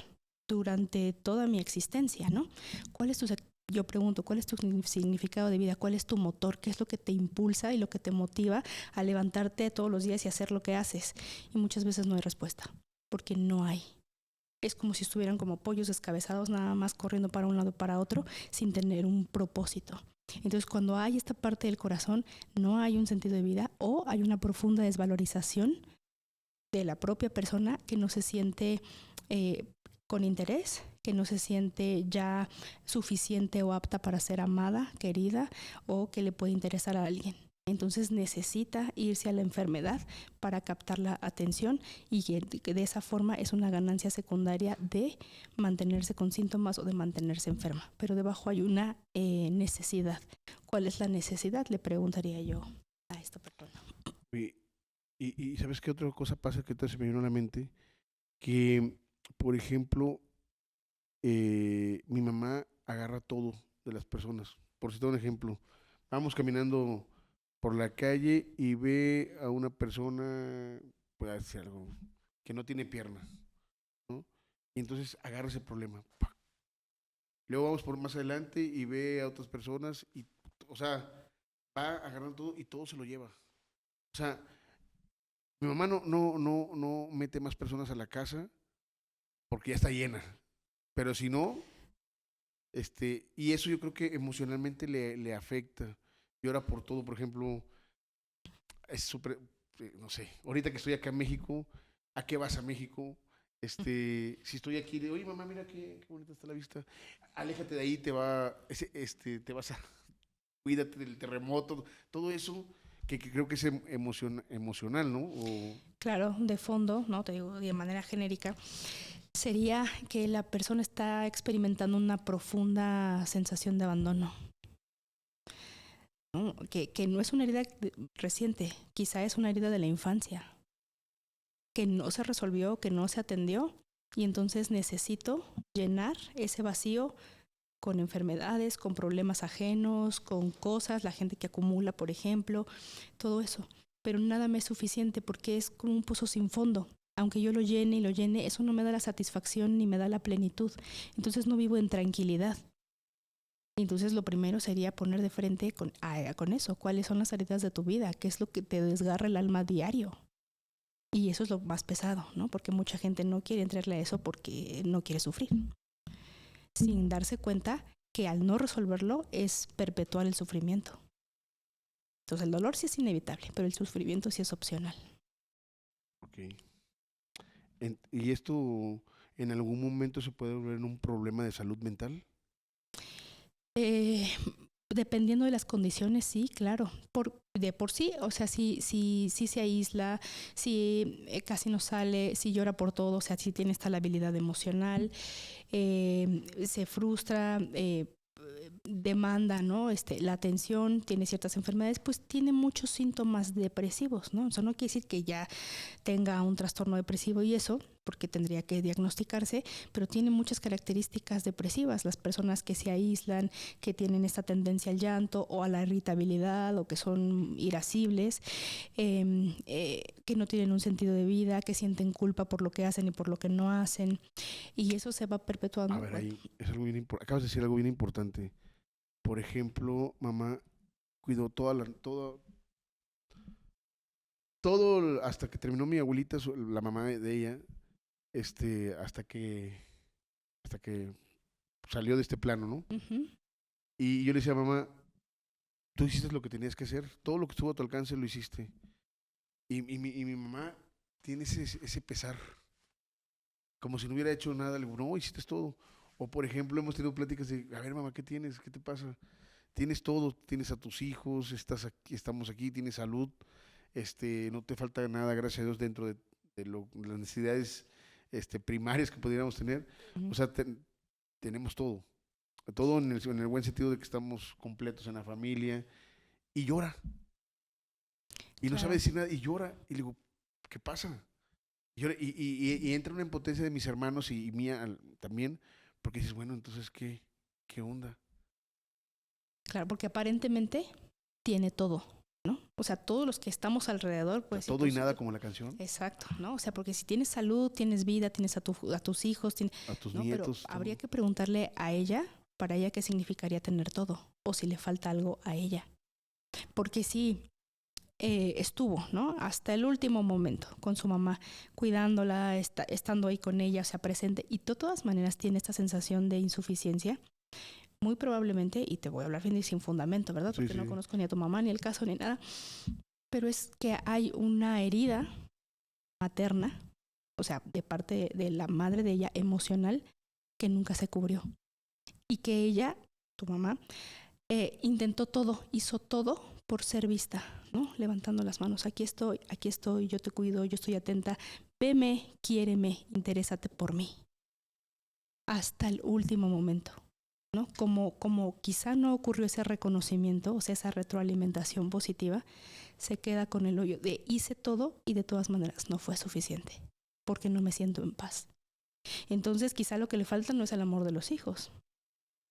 durante toda mi existencia, ¿no? Yo pregunto, ¿cuál es tu significado de vida? ¿Cuál es tu motor? ¿Qué es lo que te impulsa y lo que te motiva a levantarte todos los días y hacer lo que haces? Y muchas veces no hay respuesta, porque no hay. Es como si estuvieran como pollos descabezados, nada más corriendo para un lado y para otro, sin tener un propósito. Entonces, cuando hay esta parte del corazón, no hay un sentido de vida o hay una profunda desvalorización de la propia persona que no se siente con interés, que no se siente ya suficiente o apta para ser amada, querida o que le puede interesar a alguien. Entonces necesita irse a la enfermedad para captar la atención y que de esa forma es una ganancia secundaria de mantenerse con síntomas o de mantenerse enferma. Pero debajo hay una necesidad. ¿Cuál es la necesidad? Le preguntaría yo a esta persona. Y ¿sabes qué otra cosa pasa que te se me vino a la mente? Que, por ejemplo, mi mamá agarra todo de las personas. Por citar un ejemplo, vamos caminando por la calle y ve a una persona, puede decir algo, que no tiene pierna, ¿no? Y entonces agarra ese problema. ¡Pac! Luego vamos por más adelante y ve a otras personas y, o sea, va agarrando todo y todo se lo lleva. O sea, mi mamá no mete más personas a la casa porque ya está llena. Pero si no, y eso yo creo que emocionalmente le afecta. Llora por todo, por ejemplo, es súper, no sé, ahorita que estoy acá en México, ¿a qué vas a México? Si estoy aquí, le digo, oye mamá, mira qué bonita está la vista. Aléjate de ahí, te vas a, cuídate del terremoto, todo eso que creo que es emocional, ¿no? Claro, de fondo, ¿no? Te digo de manera genérica, sería que la persona está experimentando una profunda sensación de abandono, ¿no? Que no es una herida reciente, quizá es una herida de la infancia, que no se resolvió, que no se atendió, y entonces necesito llenar ese vacío con enfermedades, con problemas ajenos, con cosas, la gente que acumula, por ejemplo, todo eso. Pero nada me es suficiente porque es como un pozo sin fondo. Aunque yo lo llene y lo llene, eso no me da la satisfacción ni me da la plenitud. Entonces no vivo en tranquilidad. Entonces lo primero sería poner de frente con eso. ¿Cuáles son las heridas de tu vida? ¿Qué es lo que te desgarra el alma diario? Y eso es lo más pesado, ¿no? Porque mucha gente no quiere entrarle a eso porque no quiere sufrir, sin darse cuenta que al no resolverlo es perpetuar el sufrimiento. Entonces el dolor sí es inevitable, pero el sufrimiento sí es opcional. Ok. ¿Y esto en algún momento se puede volver un problema de salud mental? Dependiendo de las condiciones, sí, claro. De por sí, o sea, si se aísla, si casi no sale, si llora por todo, o sea, si tiene esta labilidad emocional, se frustra, demanda, ¿no? La atención, tiene ciertas enfermedades, pues tiene muchos síntomas depresivos, ¿no? Eso no quiere decir que ya tenga un trastorno depresivo y eso, porque tendría que diagnosticarse, pero tiene muchas características depresivas. Las personas que se aíslan, que tienen esta tendencia al llanto o a la irritabilidad o que son irascibles, que no tienen un sentido de vida, que sienten culpa por lo que hacen y por lo que no hacen, y eso se va perpetuando. A ver, ahí es algo bien importante. Acabas de decir algo bien importante. Por ejemplo, mamá cuidó todo hasta que terminó mi abuelita, la mamá de ella, hasta que salió de este plano, ¿no? Uh-huh. Y yo le decía a mamá, tú hiciste lo que tenías que hacer, todo lo que estuvo a tu alcance lo hiciste. Y mi mamá tiene ese pesar, como si no hubiera hecho nada. Le digo, no, hiciste todo. O por ejemplo, hemos tenido pláticas de, a ver, mamá, ¿qué tienes? ¿Qué te pasa? Tienes todo, tienes a tus hijos, estás aquí, estamos aquí, tienes salud, no te falta nada, gracias a Dios, dentro de las necesidades primarias que pudiéramos tener. O Ujú. sea, tenemos todo. Todo en el buen sentido de que estamos completos en la familia. Y llora. Y no sabe Claro, decir nada. Y llora. Y le digo, ¿qué pasa? Y, llora, y entra una impotencia de mis hermanos y mía también. Porque dices, bueno, entonces, ¿qué onda? claro, porque aparentemente tiene todo, ¿no? O sea, todos los que estamos alrededor, O sea, pues sí, todo y pues nada como la canción. exacto, ¿no? O sea, porque si tienes salud, tienes vida, tienes a tus hijos, A tus ¿no? Pero nietos, habría todo. que preguntarle a ella, para ella, qué significaría tener todo, o si le falta algo a ella. Porque sí, estuvo, ¿no? Hasta el último momento con su mamá, cuidándola, estando ahí con ella, o sea, presente, y de todas maneras tiene esta sensación de insuficiencia. Muy probablemente, y te voy a hablar sin fundamento, ¿verdad? Sí, Porque no sí. conozco ni a tu mamá, ni el caso, ni nada, pero es que hay una herida materna, o sea, de parte de la madre de ella, emocional, que nunca se cubrió. Y que ella, tu mamá, intentó todo, hizo todo por ser vista, ¿no? Levantando las manos, aquí estoy, yo te cuido, yo estoy atenta, veme, quiéreme, interésate por mí. Hasta el último momento, ¿no? Como quizá no ocurrió ese reconocimiento, o sea, esa retroalimentación positiva, se queda con el hoyo de hice todo y de todas maneras no fue suficiente, porque no me siento en paz. Entonces quizá lo que le falta no es el amor de los hijos,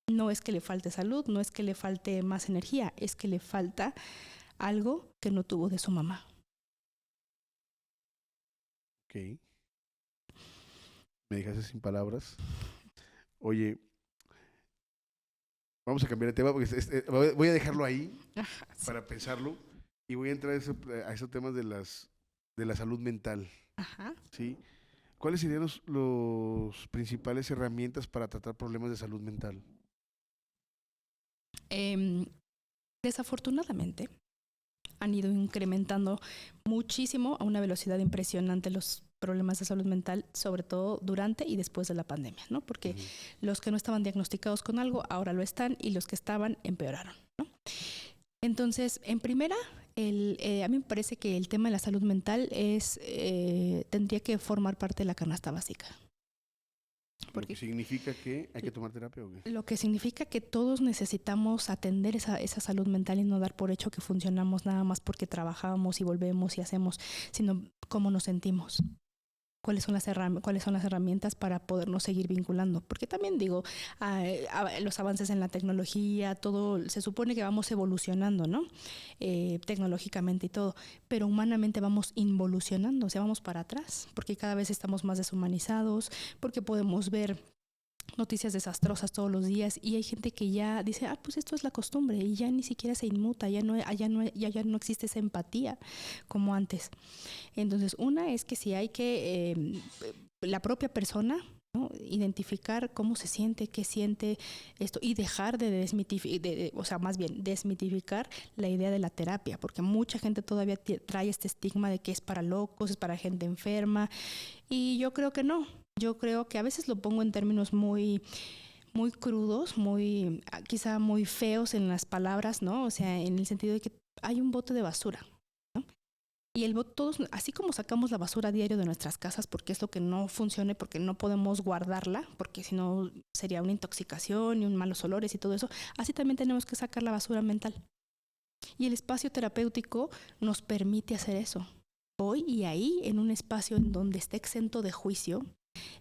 no es que le falte salud, no es que le falte más energía, es que le falta algo que no tuvo de su mamá. Ok. Me dejaste sin palabras. Oye, vamos a cambiar de tema porque voy a dejarlo ahí Ajá, sí. para pensarlo y voy a entrar a esos temas de la salud mental, Ajá. ¿sí? ¿Cuáles serían los principales herramientas para tratar problemas de salud mental? Em, Desafortunadamente, han ido incrementando muchísimo a una velocidad impresionante los problemas de salud mental, sobre todo durante y después de la pandemia, ¿no? Porque Ujú. los que no estaban diagnosticados con algo ahora lo están y los que estaban empeoraron, ¿no? Entonces, en primera, a mí me parece que el tema de la salud mental tendría que formar parte de la canasta básica. Lo que Porque significa que hay que tomar terapia o qué. lo que significa que todos necesitamos atender esa salud mental y no dar por hecho que funcionamos nada más porque trabajamos y volvemos y hacemos, sino cómo nos sentimos. Cuáles son las herramientas para podernos seguir vinculando. Porque también digo, los avances en la tecnología, todo, se supone que vamos evolucionando, ¿no? Tecnológicamente y todo, pero humanamente vamos involucionando, o sea, vamos para atrás, porque cada vez estamos más deshumanizados, porque podemos ver noticias desastrosas todos los días y hay gente que ya dice, pues esto es la costumbre y ya ni siquiera se inmuta, ya no existe esa empatía como antes. Entonces, una es que si hay que, la propia persona, ¿no? Identificar cómo se siente, qué siente esto y dejar de desmitificar, o sea, más bien desmitificar la idea de la terapia, porque mucha gente todavía trae este estigma de que es para locos, es para gente enferma y yo creo que no. Yo creo que a veces lo pongo en términos muy crudos, quizá muy feos en las palabras, ¿no? O sea, en el sentido de que hay un bote de basura. Y todos, así como sacamos la basura a diario de nuestras casas porque es lo que no funcione, porque no podemos guardarla, porque si no sería una intoxicación y un malos olores y todo eso, así también tenemos que sacar la basura mental. Y el espacio terapéutico nos permite hacer eso. Hoy y ahí, en un espacio en donde esté exento de juicio,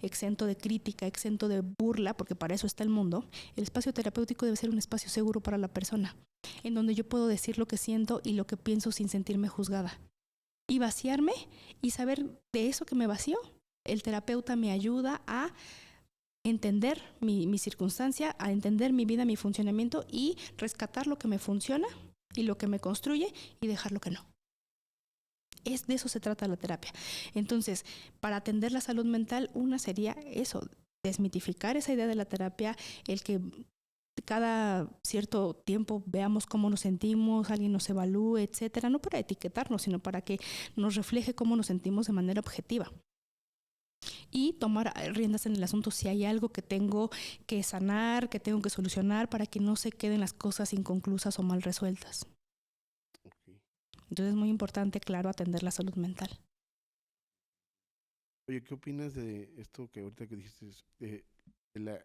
exento de crítica, exento de burla, porque para eso está el mundo, el espacio terapéutico debe ser un espacio seguro para la persona, en donde yo puedo decir lo que siento y lo que pienso sin sentirme juzgada. Y vaciarme y saber de eso que me vació. El terapeuta me ayuda a entender mi circunstancia, a entender mi vida, mi funcionamiento y rescatar lo que me funciona y lo que me construye y dejar lo que no. De eso se trata la terapia. Entonces, para atender la salud mental, una sería eso, desmitificar esa idea de la terapia, el que cada cierto tiempo veamos cómo nos sentimos, alguien nos evalúe, etcétera, no para etiquetarnos, sino para que nos refleje cómo nos sentimos de manera objetiva. y tomar riendas en el asunto si hay algo que tengo que sanar, que tengo que solucionar para que no se queden las cosas inconclusas o mal resueltas. Ok. Entonces es muy importante, claro, atender la salud mental. Oye, ¿qué opinas de esto que ahorita que dijiste, de la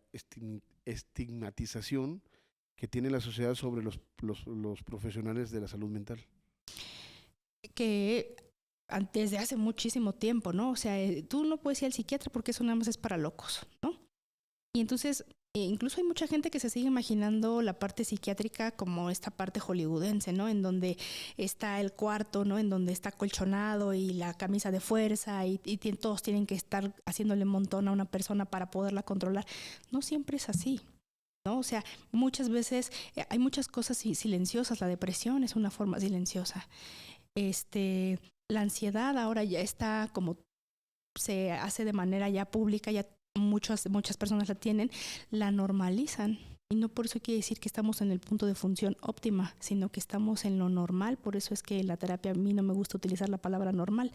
estigmatización que tiene la sociedad sobre los profesionales de la salud mental? Que desde hace muchísimo tiempo, ¿no? O sea, tú no puedes ir al psiquiatra porque eso nada más es para locos, ¿no? Y entonces, incluso hay mucha gente que se sigue imaginando la parte psiquiátrica como esta parte hollywoodense, ¿no? En donde está el cuarto, ¿no? En donde está colchonado y la camisa de fuerza y todos tienen que estar haciéndole un montón a una persona para poderla controlar. No siempre es así, ¿no? O sea, muchas veces hay muchas cosas silenciosas. La depresión es una forma silenciosa. La ansiedad ahora ya está como se hace de manera ya pública, ya muchas personas la tienen, la normalizan. Y no por eso quiere decir que estamos en el punto de función óptima, sino que estamos en lo normal. Por eso es que en la terapia a mí no me gusta utilizar la palabra normal,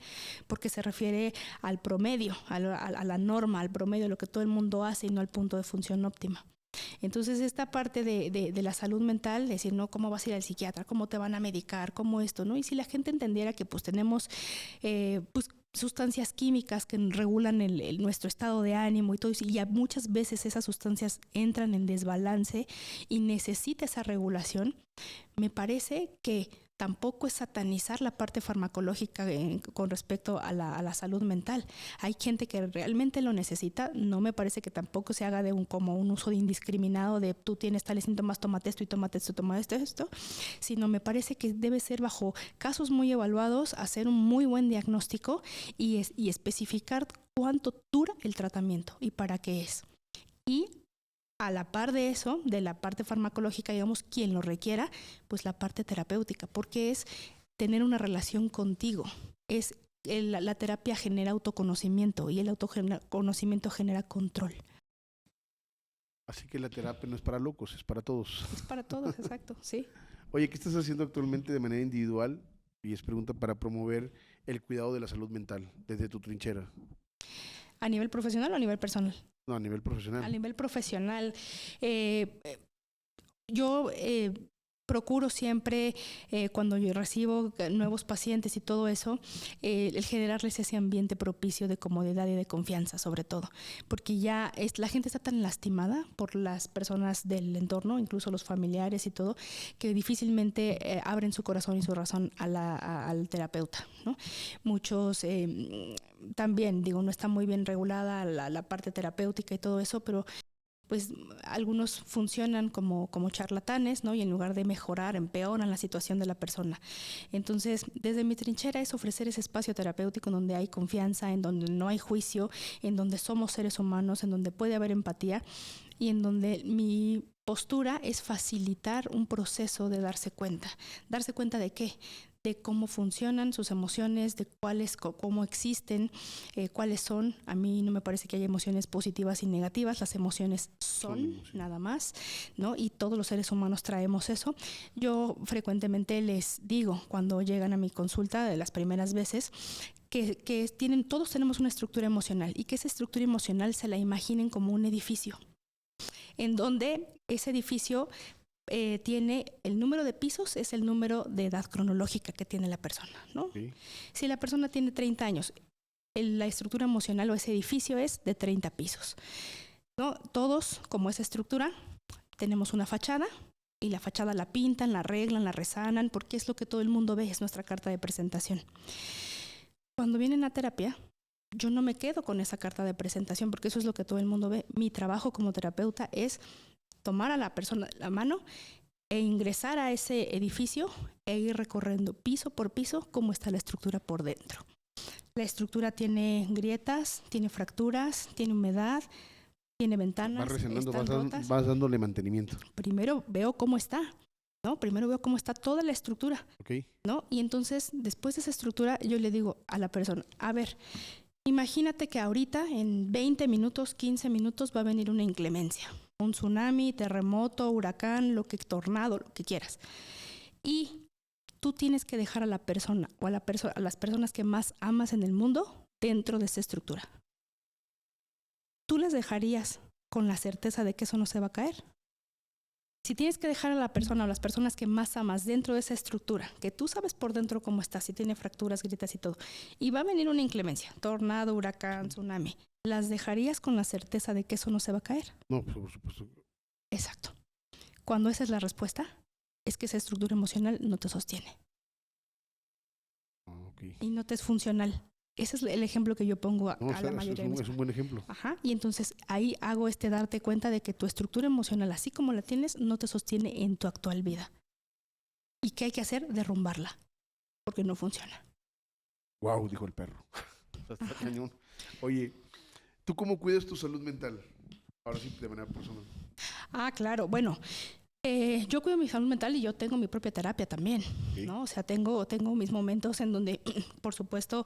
porque se refiere al promedio, a la norma, al promedio, lo que todo el mundo hace y no al punto de función óptima. Entonces esta parte de la salud mental, decir, no, ¿cómo vas a ir al psiquiatra? ¿Cómo te van a medicar? ¿Cómo esto? ¿No? Y si la gente entendiera que pues tenemos pues sustancias químicas que regulan nuestro estado de ánimo y todo eso, y ya muchas veces esas sustancias entran en desbalance y necesita esa regulación, me parece que tampoco es satanizar la parte farmacológica con respecto a la salud mental. Hay gente que realmente lo necesita, no me parece que tampoco se haga como un uso indiscriminado de tú tienes tales síntomas, tómate esto y tómate esto, tómate esto, sino me parece que debe ser bajo casos muy evaluados, hacer un muy buen diagnóstico y especificar cuánto dura el tratamiento y para qué es. Y a la par de eso, de la parte farmacológica, digamos, quien lo requiera, pues la parte terapéutica, porque es tener una relación contigo. La terapia genera autoconocimiento y el autoconocimiento genera control. Así que la terapia no es para locos, es para todos. Es para todos, exacto, sí. Oye, ¿qué estás haciendo actualmente de manera individual? Y es pregunta para promover el cuidado de la salud mental desde tu trinchera. ¿A nivel profesional o a nivel personal? No, a nivel profesional. A nivel profesional, yo procuro siempre, cuando yo recibo nuevos pacientes y todo eso, el generarles ese ambiente propicio de comodidad y de confianza, sobre todo, porque ya la gente está tan lastimada por las personas del entorno, incluso los familiares y todo, que difícilmente abren su corazón y su razón al terapeuta, ¿no? Muchos también, digo, no está muy bien regulada la parte terapéutica y todo eso, pero pues algunos funcionan como charlatanes, ¿no? Y en lugar de mejorar, empeoran la situación de la persona. Entonces, desde mi trinchera es ofrecer ese espacio terapéutico en donde hay confianza, en donde no hay juicio, en donde somos seres humanos, en donde puede haber empatía y en donde mi postura es facilitar un proceso de darse cuenta. ¿Darse cuenta de qué? De cómo funcionan sus emociones, de cómo existen, cuáles son. A mí no me parece que haya emociones positivas y negativas, las emociones son nada más, ¿no? Y todos los seres humanos traemos eso. Yo frecuentemente les digo, cuando llegan a mi consulta de las primeras veces, que todos tenemos una estructura emocional y que esa estructura emocional se la imaginen como un edificio, en donde ese edificio tiene el número de pisos, es el número de edad cronológica que tiene la persona, ¿no? Sí. Si la persona tiene 30 años, la estructura emocional o ese edificio es de 30 pisos, ¿no? Todos, como esa estructura, tenemos una fachada y la fachada la pintan, la arreglan, la resanan, porque es lo que todo el mundo ve, es nuestra carta de presentación. Cuando vienen a terapia, yo no me quedo con esa carta de presentación, porque eso es lo que todo el mundo ve. Mi trabajo como terapeuta es tomar a la persona la mano e ingresar a ese edificio e ir recorriendo piso por piso cómo está la estructura por dentro. La estructura tiene grietas, tiene fracturas, tiene humedad, tiene ventanas. Vas dándole mantenimiento. Primero veo cómo está, ¿no? Primero veo cómo está toda la estructura, okay, ¿no? Y entonces, después de esa estructura, yo le digo a la persona, a ver, imagínate que ahorita en 20 minutos, 15 minutos va a venir una inclemencia. Un tsunami, terremoto, huracán, tornado, lo que quieras. Y tú tienes que dejar a la persona o a las personas que más amas en el mundo dentro de esa estructura. tú las dejarías con la certeza de que eso no se va a caer. Si tienes que dejar a la persona o las personas que más amas dentro de esa estructura, que tú sabes por dentro cómo está, si tiene fracturas, grietas y todo, y va a venir una inclemencia, tornado, huracán, tsunami, ¿las dejarías con la certeza de que eso no se va a caer? No, pues, por supuesto. Exacto. Cuando esa es la respuesta, es que esa estructura emocional no te sostiene. Okay. Y no te es funcional. Ese es el ejemplo que yo pongo a la mayoría de mis es un buen ejemplo. Ajá. Y entonces ahí hago darte cuenta de que tu estructura emocional, así como la tienes, no te sostiene en tu actual vida. ¿Y qué hay que hacer? Derrumbarla. Porque no funciona. Wow, dijo el perro. Está cañón. Oye, ¿tú cómo cuidas tu salud mental? Ahora sí, de manera personal. Claro. Bueno, yo cuido mi salud mental y yo tengo mi propia terapia también, Sí. ¿no? O sea, tengo mis momentos en donde, por supuesto,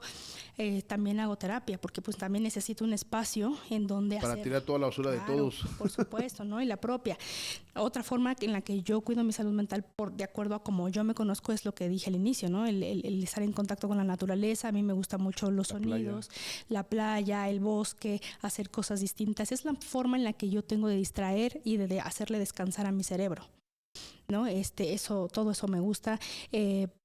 también hago terapia, porque pues también necesito un espacio en donde Para tirar toda la basura de todos. Por supuesto, ¿no? Y la propia. Otra forma en la que yo cuido mi salud mental, de acuerdo a como yo me conozco, es lo que dije al inicio, ¿no? El estar en contacto con la naturaleza. A mí me gustan mucho los sonidos, la playa, el bosque, hacer cosas distintas. Es la forma en la que yo tengo de distraer y de hacerle descansar a mi cerebro, ¿no? Todo eso me gusta.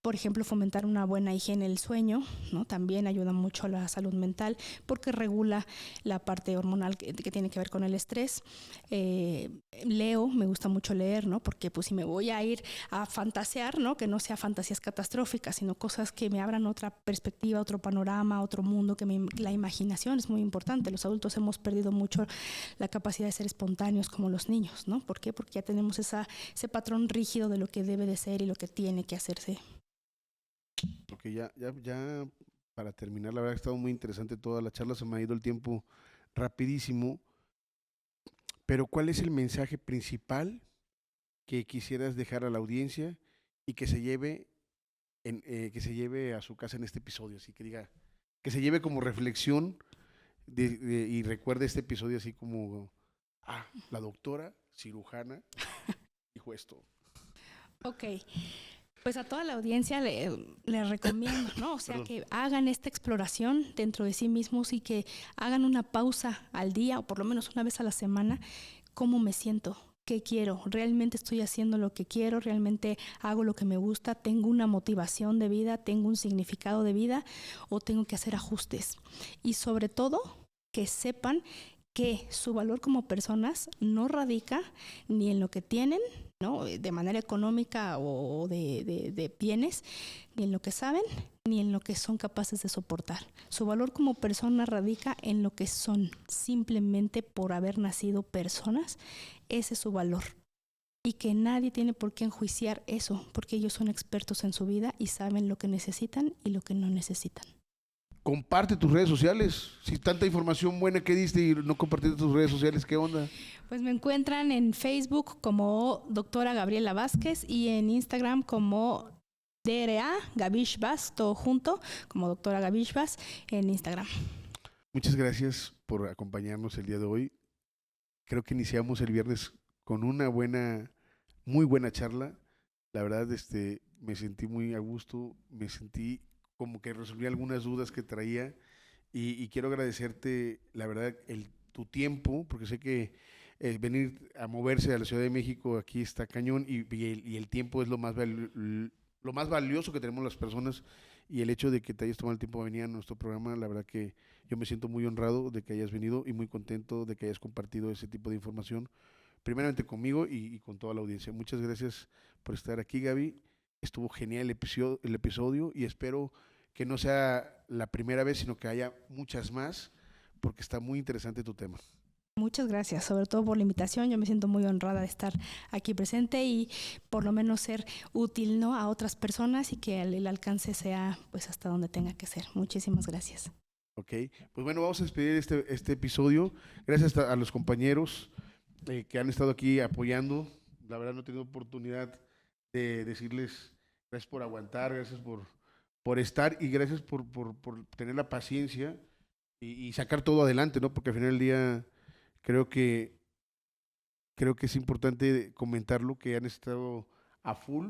Por ejemplo, fomentar una buena higiene del sueño, ¿no? También ayuda mucho a la salud mental porque regula la parte hormonal que tiene que ver con el estrés. Me gusta mucho leer, ¿no? Porque pues si me voy a ir a fantasear, ¿no? Que no sea fantasías catastróficas, sino cosas que me abran otra perspectiva, otro panorama, otro mundo, la imaginación es muy importante. Los adultos hemos perdido mucho la capacidad de ser espontáneos como los niños, ¿no? ¿Por qué? Porque ya tenemos ese patrón rígido de lo que debe de ser y lo que tiene que hacerse. Ok, ya para terminar, la verdad ha estado muy interesante toda la charla, se me ha ido el tiempo rapidísimo, pero ¿cuál es el mensaje principal que quisieras dejar a la audiencia y que se lleve a su casa en este episodio? Así que diga, que se lleve como reflexión y recuerde este episodio así como, la doctora cirujana dijo esto. Ok. Pues a toda la audiencia le recomiendo, ¿no? O sea, que hagan esta exploración dentro de sí mismos y que hagan una pausa al día o por lo menos una vez a la semana. ¿Cómo me siento? ¿Qué quiero? ¿Realmente estoy haciendo lo que quiero? ¿Realmente hago lo que me gusta? ¿Tengo una motivación de vida? ¿Tengo un significado de vida? ¿O tengo que hacer ajustes? Y sobre todo, que sepan que su valor como personas no radica ni en lo que tienen, ¿no? De manera económica o de bienes, ni en lo que saben, ni en lo que son capaces de soportar. Su valor como persona radica en lo que son, simplemente por haber nacido personas. Ese es su valor. Y que nadie tiene por qué enjuiciar eso, porque ellos son expertos en su vida y saben lo que necesitan y lo que no necesitan. Comparte tus redes sociales. Si tanta información buena que diste y no compartiste tus redes sociales, ¿qué onda? Pues me encuentran en Facebook como doctora Gabriela Vázquez y en Instagram como DRA Gavish Vaz, todo junto, como doctora Gavish Vaz en Instagram. Muchas gracias por acompañarnos el día de hoy. Creo que iniciamos el viernes con una muy buena charla. La verdad, me sentí muy a gusto, me sentí como que resolví algunas dudas que traía y quiero agradecerte, la verdad, tu tiempo, porque sé que venir a moverse a la Ciudad de México aquí está cañón y el tiempo es lo más valioso que tenemos las personas, y el hecho de que te hayas tomado el tiempo de venir a nuestro programa, la verdad que yo me siento muy honrado de que hayas venido y muy contento de que hayas compartido ese tipo de información, primeramente conmigo y con toda la audiencia. Muchas gracias por estar aquí, Gaby. Estuvo genial el episodio y espero que no sea la primera vez, sino que haya muchas más, porque está muy interesante tu tema. Muchas gracias, sobre todo por la invitación. Yo me siento muy honrada de estar aquí presente y por lo menos ser útil, ¿no?, a otras personas y que el alcance sea pues hasta donde tenga que ser. Muchísimas gracias. Ok, pues bueno, vamos a despedir este episodio. Gracias a los compañeros que han estado aquí apoyando. La verdad no he tenido oportunidad de decirles gracias por aguantar, gracias por estar y gracias por tener la paciencia y sacar todo adelante, ¿no? Porque al final del día creo que es importante comentarlo, que han estado a full,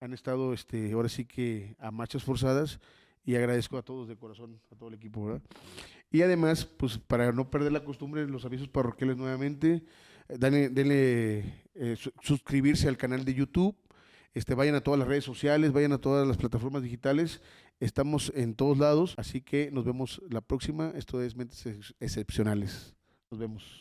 han estado ahora sí que a marchas forzadas, y agradezco a todos de corazón, a todo el equipo, ¿verdad? Y además, pues para no perder la costumbre, los avisos parroquiales nuevamente, suscribirse al canal de YouTube, vayan a todas las redes sociales, vayan a todas las plataformas digitales, estamos en todos lados, así que nos vemos la próxima. Esto es Mentes Excepcionales. Nos vemos.